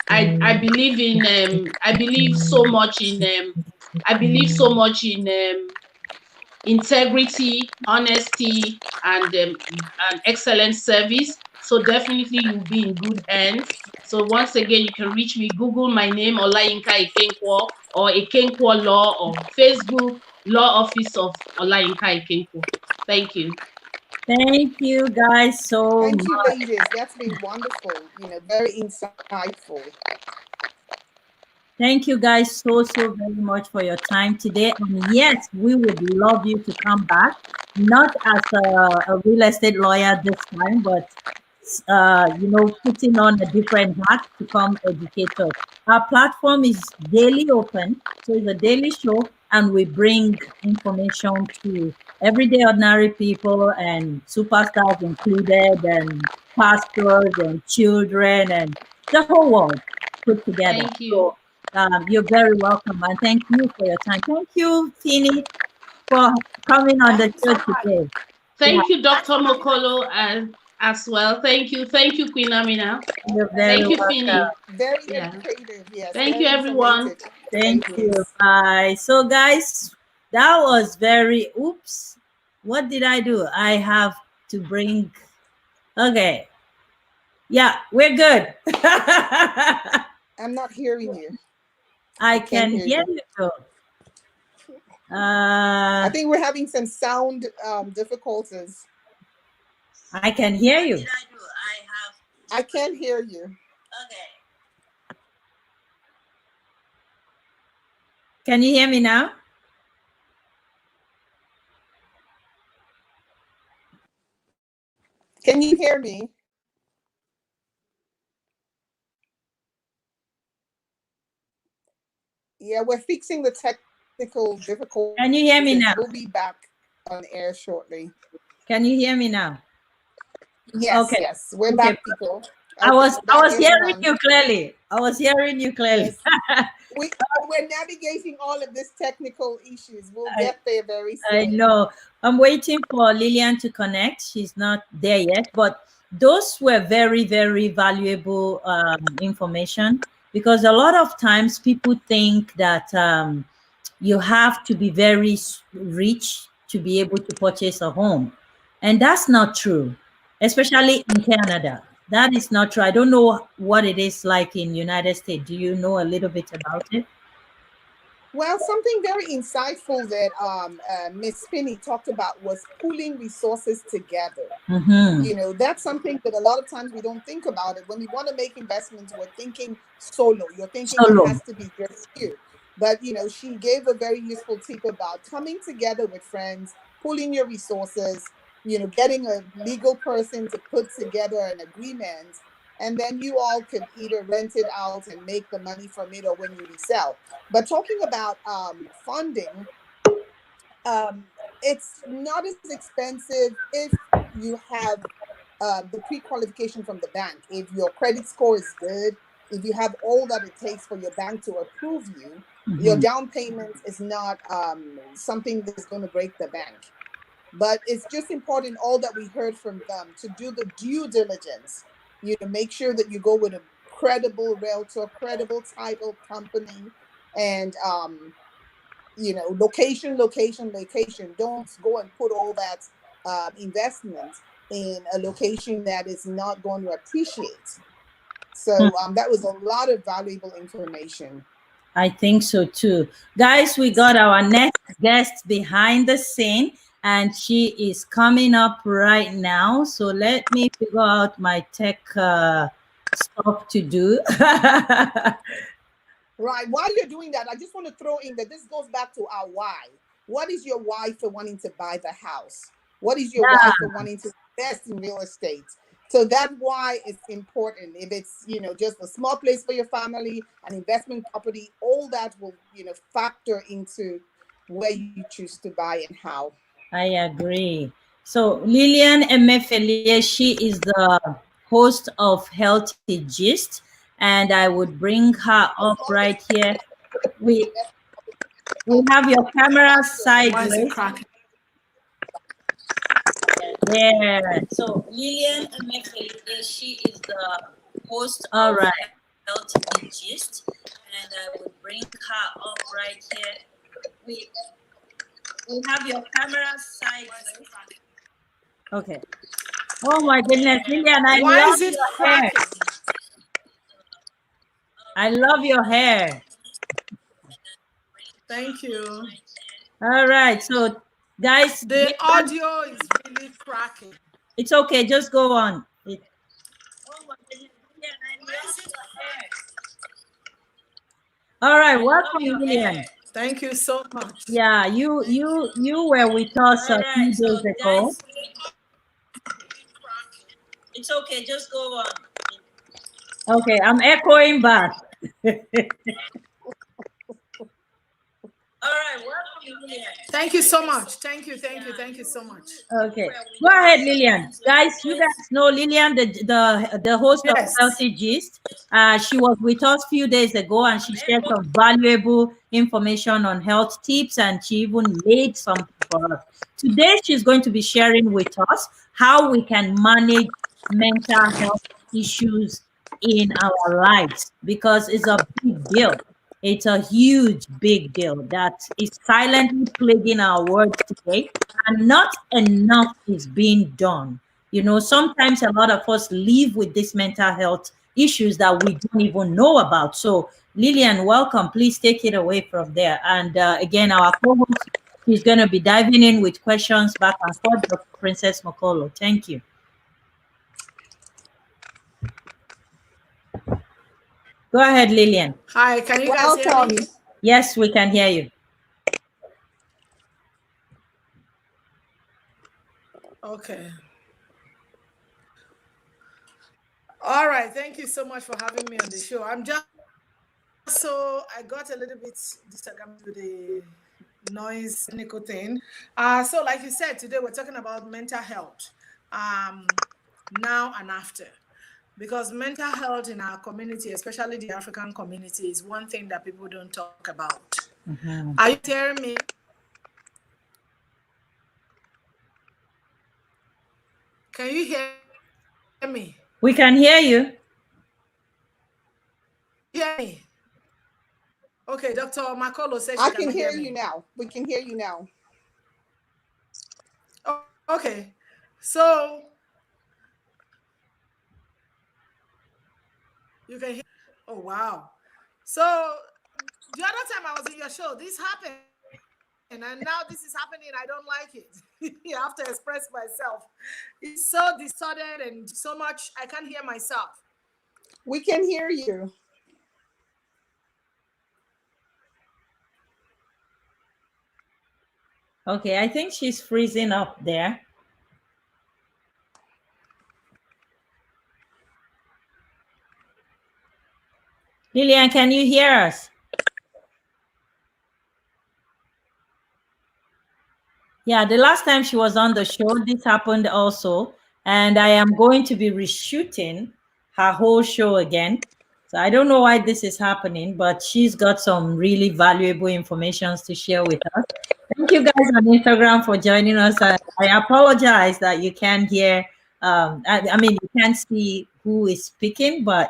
I believe in I believe so much in integrity, honesty, and excellent service. So definitely you'll be in good hands. So once again, you can reach me. Google my name, Olayinka Ikenkwo, or Ikenkwo Law, or Facebook Law Office of Olayinka Ikenkwo. Thank you. Thank you guys so Thank you, much. ladies. That's been wonderful. Very insightful. Thank you guys so very much for your time today. And yes, we would love you to come back, not as a real estate lawyer this time, but putting on a different hat to come educate us. Our platform is daily open, so it's a daily show, and we bring information to everyday ordinary people and superstars included, and pastors and children and the whole world put together. Thank you. So you're very welcome, and thank you for your time. Thank you, Fini, for coming on the show today. Thank you, Dr. Mokolo, as well. Thank you, Queen Amina. You're very Thank you, welcome. Fini. Very Yeah. educative. Yes. Thank very you, everyone. informative. Thank you. Ladies. Bye. So, guys, that was very. Oops. What did I do? I have to bring. Okay. Yeah, we're good. I'm not hearing you. I can hear you. I think we're having some sound difficulties. I can hear you. I can't hear you. Okay. Can you hear me now? Can you hear me? Yeah, we're fixing the technical difficulties. Can you hear me now? We'll be back on air shortly. Can you hear me now? Yes, okay. Yes. We're back, people. I was hearing you clearly. I was hearing you clearly. Yes. We're navigating all of these technical issues. We'll get there very soon. I know. I'm waiting for Lillian to connect. She's not there yet, but those were very valuable information, because a lot of times people think that you have to be very rich to be able to purchase a home, and that's not true, especially in Canada. That is not true. I don't know what it is like in United States. Do you know a little bit about it? Well, something very insightful that Miss Finney talked about was pooling resources together. That's something that a lot of times we don't think about it. When we want to make investments, we're thinking solo. You're thinking it has to be just you. But, she gave a very useful tip about coming together with friends, pooling your resources, getting a legal person to put together an agreement, and then you all could either rent it out and make the money from it, or when you resell. But talking about funding, it's not as expensive if you have the pre-qualification from the bank. If your credit score is good, if you have all that it takes for your bank to approve you, your down payment is not something that's going to break the bank. But it's just important, all that we heard from them, to do the due diligence. Make sure that you go with a credible realtor, credible title company, and location. Don't go and put all that investment in a location that is not going to appreciate. So that was a lot of valuable information. I think so too. Guys, we got our next guest behind the scene, and she is coming up right now. So let me figure out my tech stuff to do. Right. While you're doing that, I just want to throw in that this goes back to our why. What is your why for wanting to buy the house? What is your why for wanting to invest in real estate? So that why is important. If it's, just a small place for your family, an investment property, all that will, factor into where you choose to buy and how. I agree. So Lillian Emefelie, she is the host of Healthy Gist, and I would bring her up right here. We we have your camera Why is it sideways. cracking? Yeah. So Lillian Emefelie, she is the host of Healthy Gist, and I would bring her up right here. We we have your camera sideways. Okay. Oh my goodness, Lillian, I Why love is it your hair. cracking? I love your hair. Thank you. All right. So, guys, The audio is really cracking. it's okay. Just go on. All right. Welcome, Lillian. Thank you so much. Yeah, you were with us a few days ago. It's okay. Just go on. Okay, I'm echoing back. All right, welcome, Lillian. Thank you so much. Thank you so much. Okay, go ahead, Lillian. Guys, you guys know Lillian, the host of Yes. Healthy Gist. She was with us a few days ago, and she shared some valuable information on health tips, and she even made something for us. Today, she's going to be sharing with us how we can manage mental health issues in our lives, because it's a big deal. It's a huge, big deal that is silently plaguing our world today, and not enough is being done. Sometimes a lot of us live with these mental health issues that we don't even know about. So, Lillian, welcome. Please take it away from there. And again, our co-host is going to be diving in with questions back and forth, Dr. Princess Mokolo. Thank you. Go ahead, Lillian. Hi, can you guys hear Welcome. me? Yes, we can hear you. Okay. All right. Thank you so much for having me on the show. I got a little bit distracted with the noise technical thing. So like you said, today we're talking about mental health, now and after. Because mental health in our community, especially the African community, is one thing that people don't talk about. Mm-hmm. Are you hearing me? Can you hear me? We can hear you. Hear me? Okay, Dr. Makolo says I she can cannot hear hear me. you now. We can hear you now. Oh, okay. So you can hear. Oh, wow. So the other time I was in your show, this happened. And now this is happening. I don't like it. I have to express myself. It's so distorted and so much. I can't hear myself. We can hear you. Okay, I think she's freezing up there. Lillian, can you hear us? Yeah, the last time she was on the show, this happened also. And I am going to be reshooting her whole show again. So I don't know why this is happening, but she's got some really valuable information to share with us. Thank you guys on Instagram for joining us. I apologize that you can't hear, I mean, you can't see who is speaking, but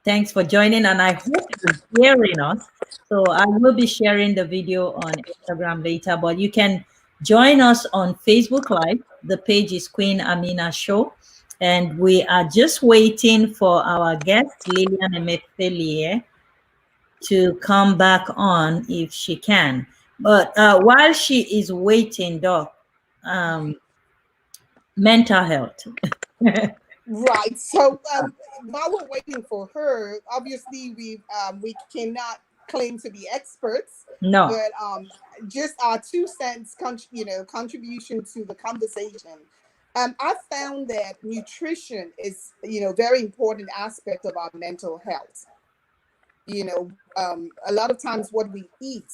thanks for joining, and I hope you're hearing us. So I will be sharing the video on Instagram later, but you can join us on Facebook Live. The page is Queen Amina Show, and we are just waiting for our guest, Lillian Emefelie, to come back on if she can. But while she is waiting, Doc, mental health. Right. So while we're waiting for her, obviously we cannot claim to be experts, No. but just our 2 cents, contribution to the conversation. I found that nutrition is, very important aspect of our mental health. A lot of times what we eat,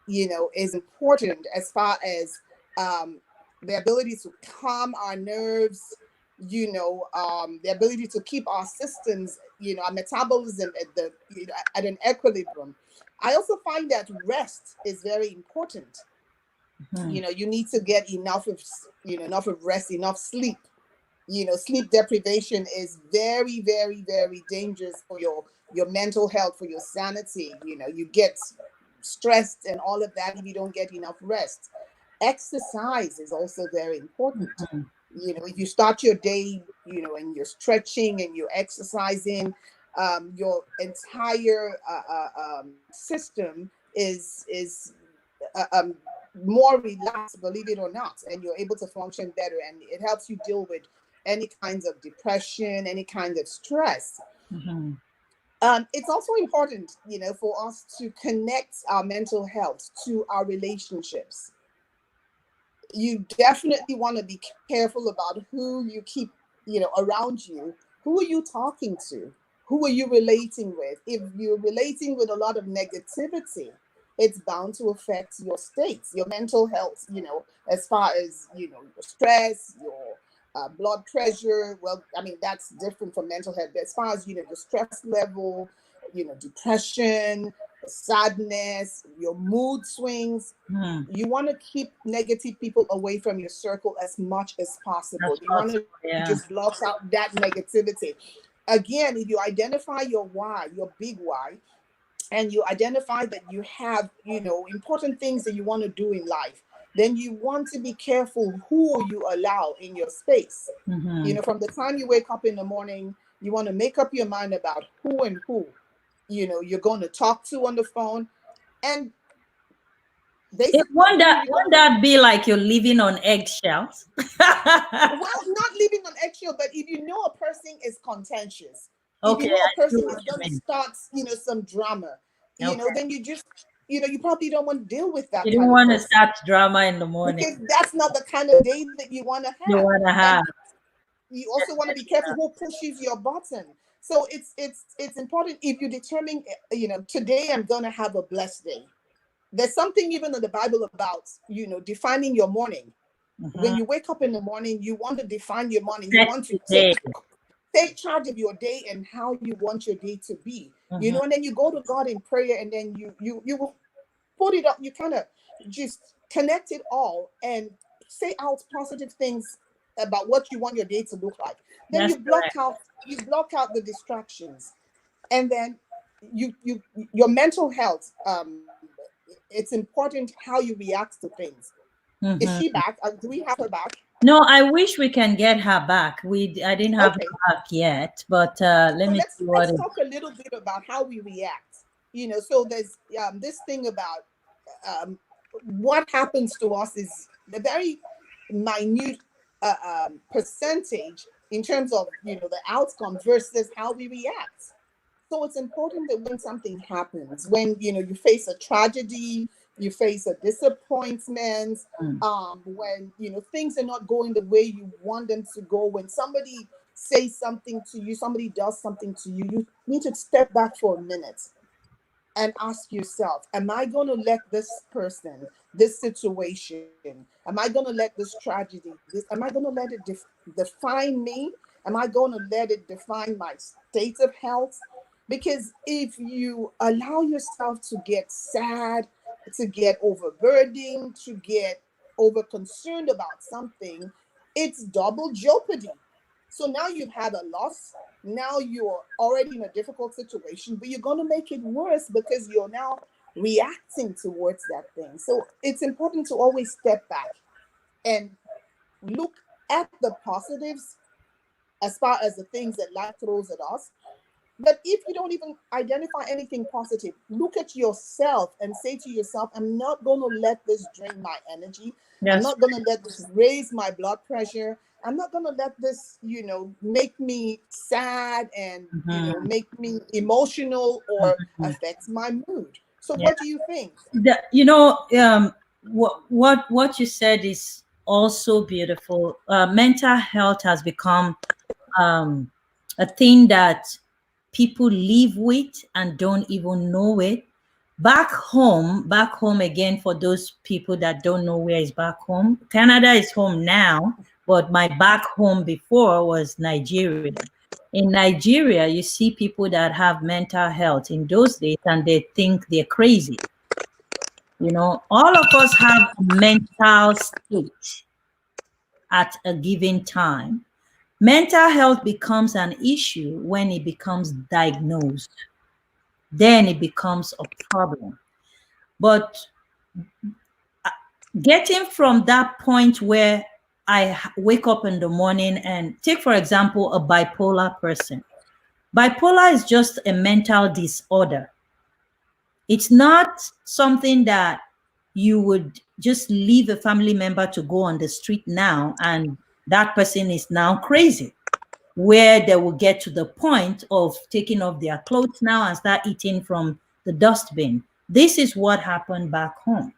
is important as far as um, the ability to calm our nerves, the ability to keep our systems, our metabolism at at an equilibrium. I also find that rest is very important. Mhm. You need to get enough of rest, enough sleep. Sleep deprivation is very, very, very dangerous for your mental health, for your sanity. You get stressed and all of that if you don't get enough rest. Exercise is also very important. Mhm. If you start your day, and you're stretching and you're exercising, your entire system is uh, um, more relaxed, believe it or not, and you're able to function better. And it helps you deal with any kinds of depression, any kind of stress. Mhm. It's also important, for us to connect our mental health to our relationships. You definitely want to be careful about who you keep, around you. Who are you talking to? Who are you relating with? If you're relating with a lot of negativity, it's bound to affect your states, your mental health, as far as, your stress, your blood pressure. Well, I mean, that's different from mental health. But as far as, the stress level, depression, sadness, your mood swings, Mhm. you want to keep negative people away from your circle as much as possible. That's You want possible. to Yeah. just block out that negativity. Again, if you identify your why, your big why, and you identify that you have, important things that you want to do in life, then you want to be careful who you allow in your space. Mhm. From the time you wake up in the morning, you want to make up your mind about who you're going to talk to on the phone, and It basically won't who that you're won't going to. that be like you're living on eggshells? Well, not living on eggshell, but if you know a person is contentious, if you Okay, know a I see person what is you going to mean. start, some drama, Okay. then you just, you probably don't want to deal with that You don't kind of want to person, start drama in the morning. because that's not the kind of day that you want to You have. want to And have. you also want to be careful who pushes your button. So it's important if you determine, today I'm going to have a blessed day. There's something even in the Bible about, defining your morning. When Mhm. you wake up in the morning, you want to define your morning. You Set want to the day. take charge of your day and how you want your day to be. Mhm. And then you go to God in prayer, and then you will put it up. You kind of just connect it all and say out positive things about what you want your day to look like. Then That's correct. you block out the distractions, and then you your mental health. It's important how you react to things. Is she Mhm. back? Do we have her back? No, I wish we can get her back. I didn't have Okay. her back yet, but let So me let's see what let's is. talk a little bit about how we react. So there's this thing about um, what happens to us is the very minute percentage in terms of the outcome versus how we react. So it's important that when something happens, when you face a tragedy, you face a disappointment, Mm. when things are not going the way you want them to go, when somebody says something to you, somebody does something to you, you need to step back for a minute and ask yourself, am I going to let this person, this situation, am I going to let this tragedy, am I going to let it define me? Am I going to let it define my state of health? Because if you allow yourself to get sad, to get overburdened, to get over concerned about something, it's double jeopardy. So now you've had a loss. Now you're already in a difficult situation, but you're going to make it worse because you're now reacting towards that thing. So it's important to always step back and look at the positives as far as the things that life throws at us. But if you don't even identify anything positive, look at yourself and say to yourself, I'm not going to let this drain my energy. I'm That's not going to let this raise my blood pressure. I'm not going to let this, make me sad and, Mhm. make me emotional or Mhm. affect my mood. So Yeah. what do you think? What you said is also beautiful. Mental health has become um, a thing that people live with and don't even know it. Back home again, for those people that don't know where is back home, Canada is home now, but my back home before was Nigeria. In Nigeria, you see people that have mental health in those days and they think they're crazy. All of us have a mental state at a given time. Mental health becomes an issue when it becomes diagnosed. Then it becomes a problem. But getting from that point where wake up in the morning and take, for example, a bipolar person. Bipolar is just a mental disorder. It's not something that you would just leave a family member to go on the street now and that person is now crazy, where they will get to the point of taking off their clothes now and start eating from the dustbin. This is what happened back home.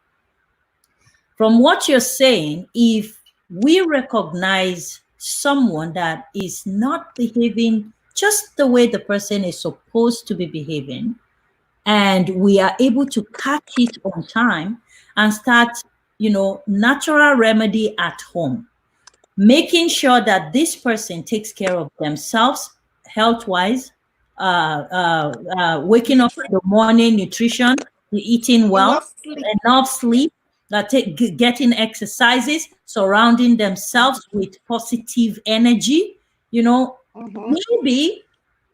From what you're saying, if we recognize someone that is not behaving just the way the person is supposed to be behaving, and we are able to catch it on time and start, natural remedy at home, making sure that this person takes care of themselves health wise, waking up in Nutrition, the morning, nutrition, eating well, enough sleep. enough sleep, getting exercises, surrounding themselves with positive energy, you know, Hmm. maybe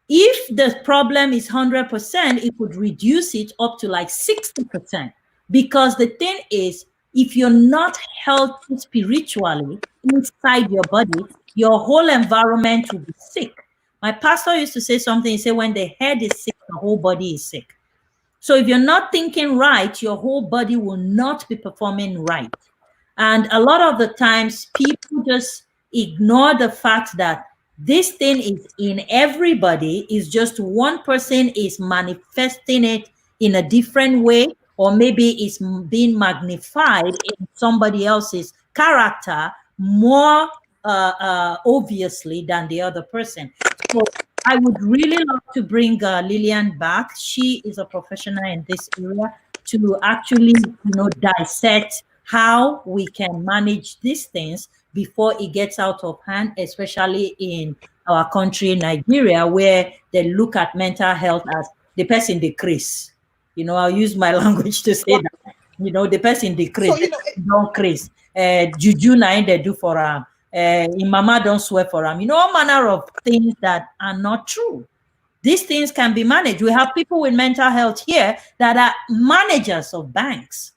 if the problem is 100%, it could reduce it up to like 60%. Because the thing is, if you're not healthy spiritually inside your body, your whole environment will be sick. My pastor used to say something. He said, when the head is sick, the whole body is sick. So if you're not thinking right, your whole body will not be performing right. And a lot of the times, people just ignore the fact that this thing is in everybody, is just one person is manifesting it in a different way, or maybe it's being magnified in somebody else's character more obviously than the other person. So I would really love to bring Lillian back. She is a professional in this area to actually, dissect how we can manage these things before it gets out of hand, especially in our country, Nigeria, where they look at mental health as the person decrease. I'll use my language to say Right. that. The person decrease, So, the person don't crease. Juju na they do for in mama don't swear for all manner of things that are not true. These things can be managed. We have people with mental health here that are managers of banks.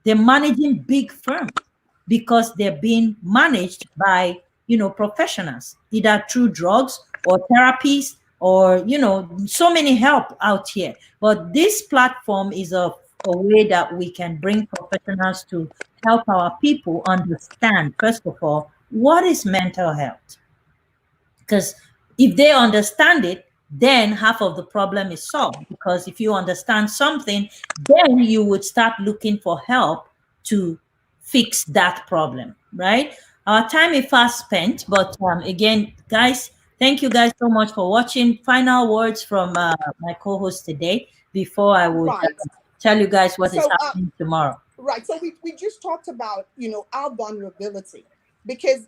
They're managing big firms because they're being managed by, professionals, either through drugs or therapies or, so many help out here. But this platform is a way that we can bring professionals to help our people understand, first of all, what is mental health? Because if they understand it, then half of the problem is solved. Because if you understand something, then you would start looking for help to fix that problem, right? Our time is fast spent, but again, guys, thank you guys so much for watching. Final words from my co-host today before I would right. tell you guys what is So, happening tomorrow. right. So we just talked about, our vulnerability because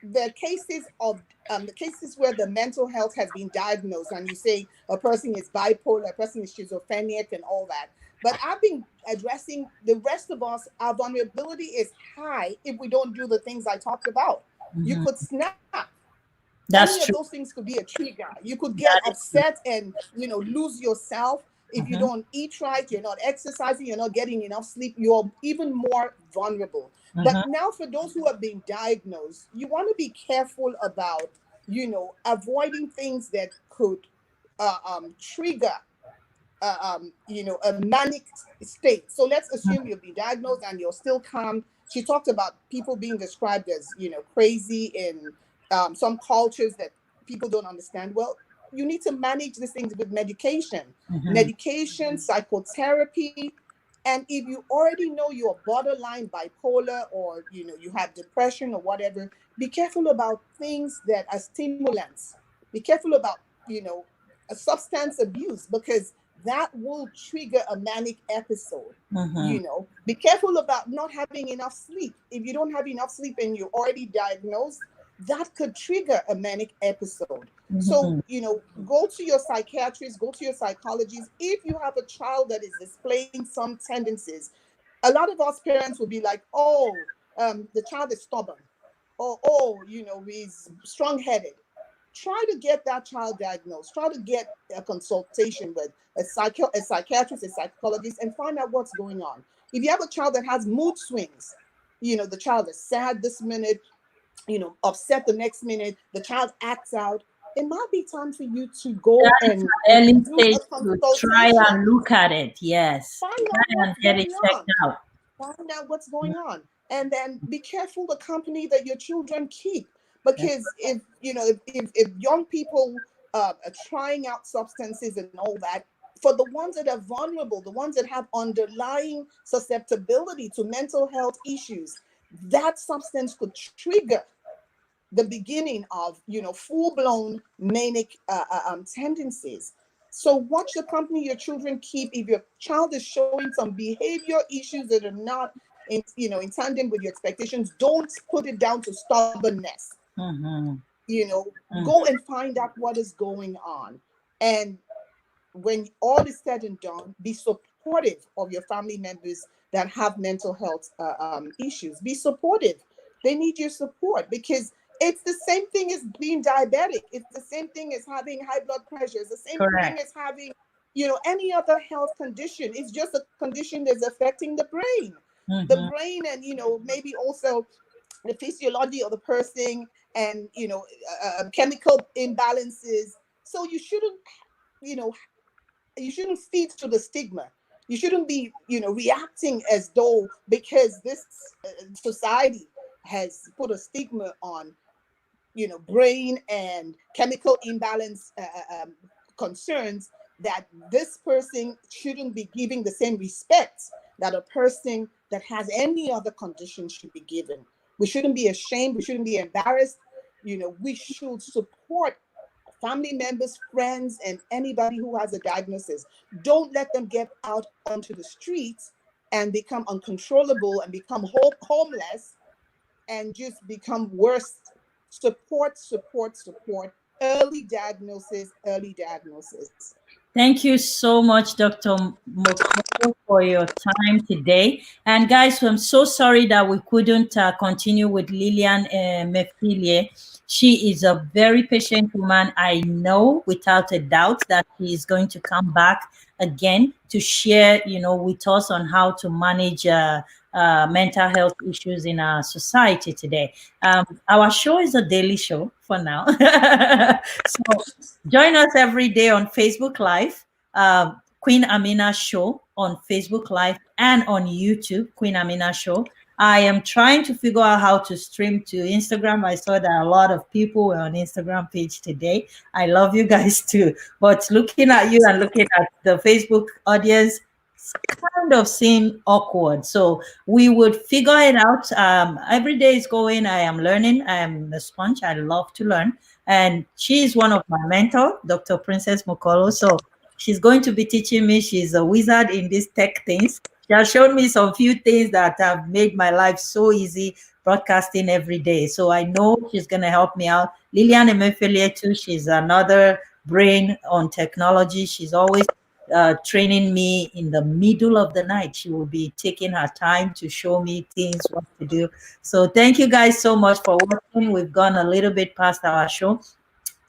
the cases where the mental health has been diagnosed and you say a person is bipolar, a person is schizophrenic and all that. But I've been addressing the rest of us, our vulnerability is high if we don't do the things I talked about. You Mhm. could snap. Any That's of true. those things could be a trigger. You could get That is true. upset and lose yourself if you Mhm. don't eat right, you're not exercising, you're not getting enough sleep, you're even more vulnerable. But Mhm. now for those who have been diagnosed, you want to be careful about avoiding things that could trigger a manic state. So let's assume you'll be diagnosed and you're still calm. She talked about people being described as, crazy in some cultures that people don't understand. Well, you need to manage these things with medication, psychotherapy. And if you already know you're borderline bipolar, or you have depression or whatever, be careful about things that are stimulants. Be careful about a substance abuse, because that will trigger a manic episode. Be careful about not having enough sleep. If you don't have enough sleep and you're already diagnosed, that could trigger a manic episode. So, go to your psychiatrist, go to your psychologist. If you have a child that is displaying some tendencies, a lot of us parents will be like, oh, the child is stubborn, or, oh, he's strong-headed. Try to get that child diagnosed. Try to get a consultation with a psychiatrist, a psychologist, and find out what's going on. If you have a child that has mood swings, the child is sad this minute, upset the next minute, the child acts out, it might be time for you to go That is and an early do stage a to try consultation. and look at it. Yes. Find Try out and what's get it going checked on. out. Find out what's going on. And then be careful the company that your children keep. Because if young people are trying out substances and all that, for the ones that are vulnerable, the ones that have underlying susceptibility to mental health issues, that substance could trigger the beginning of full-blown manic tendencies. So watch the company your children keep. If your child is showing some behavior issues that are not in tandem with your expectations, don't put it down to stubbornness. Go and find out what is going on. And when all is said and done, be supportive of your family members that have mental health issues. Be supportive. They need your support, because it's the same thing as being diabetic. It's the same thing as having high blood pressure. It's the same thing as having, any other health condition. It's just a condition that's affecting the brain. The brain, and, maybe also the physiology of the person, and, chemical imbalances. So you know, you shouldn't feed to the stigma. You shouldn't be reacting as though, because this society has put a stigma on brain and chemical imbalance concerns, that this person shouldn't be giving the same respect that a person that has any other condition should be given. We shouldn't be ashamed. We shouldn't be embarrassed. We should support family members, friends, and anybody who has a diagnosis. Don't let them get out onto the streets and become uncontrollable and become homeless and just become worse. Support. Early diagnosis. Thank you so much, Dr. Mokoko, for your time today. And guys, I'm so sorry that we couldn't continue with Lillian Mefilie. She is a very patient woman. I know without a doubt that she is going to come back again to share, with us on how to manage mental health issues in our society today. Our show is a daily show for now. So join us every day on Facebook Live, Queen Amina Show on Facebook Live and on YouTube, Queen Amina Show. I am trying to figure out how to stream to Instagram. I saw that a lot of people were on Instagram page today. I love you guys too. But looking at you and looking at the Facebook audience, kind of seem awkward. So we would figure it out. Every day is going. I am learning. I am a sponge. I love to learn. And she is one of my mentor, Dr. Princess Mokolo. So she's going to be teaching me. She's a wizard in these tech things. She has shown me some few things that have made my life so easy broadcasting every day. So I know she's going to help me out. Lillian Emefiele too. She's another brain on technology. She's always training me in the middle of the night. She will be taking her time to show me things, what to do. So thank you guys so much for watching. We've gone a little bit past our show.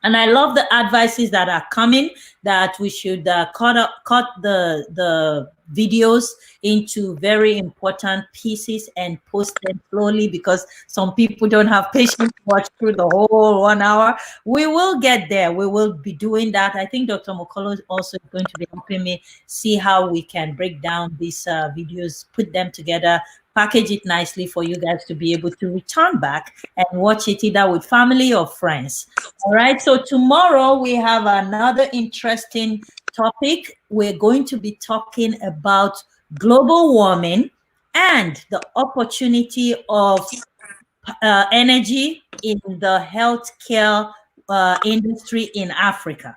And I love the advices that are coming. that we should cut the videos into very important pieces and post them slowly, because some people don't have patience to watch through the whole 1 hour. We will get there. We will be doing that. I think Dr. Mokolo is also going to be helping me see how we can break down these videos, put them together, package it nicely for you guys to be able to return back and watch it either with family or friends. All right. So tomorrow we have another interesting topic. We're going to be talking about global warming and the opportunity of energy in the healthcare industry in Africa.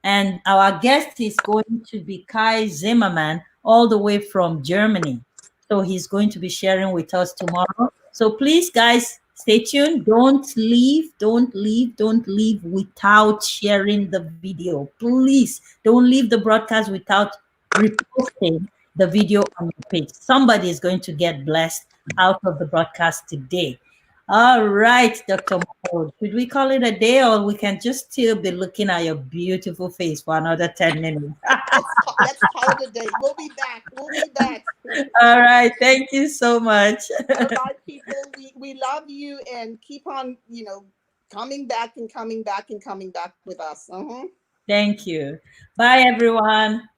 And our guest is going to be Kai Zimmerman, all the way from Germany. So he's going to be sharing with us tomorrow. So please, guys, stay tuned. Don't leave, don't leave, don't leave without sharing the video. Please don't leave the broadcast without reposting the video on your page. Somebody is going to get blessed out of the broadcast today. All right, Dr. Mahmoud, should we call it a day, or we can just still be looking at your beautiful face for another 10 minutes? Let's call it a day. We'll be back. We'll be back. All right. Thank you so much. All right, people. We love you, and keep on, coming back and coming back and coming back with us. Thank you. Bye, everyone.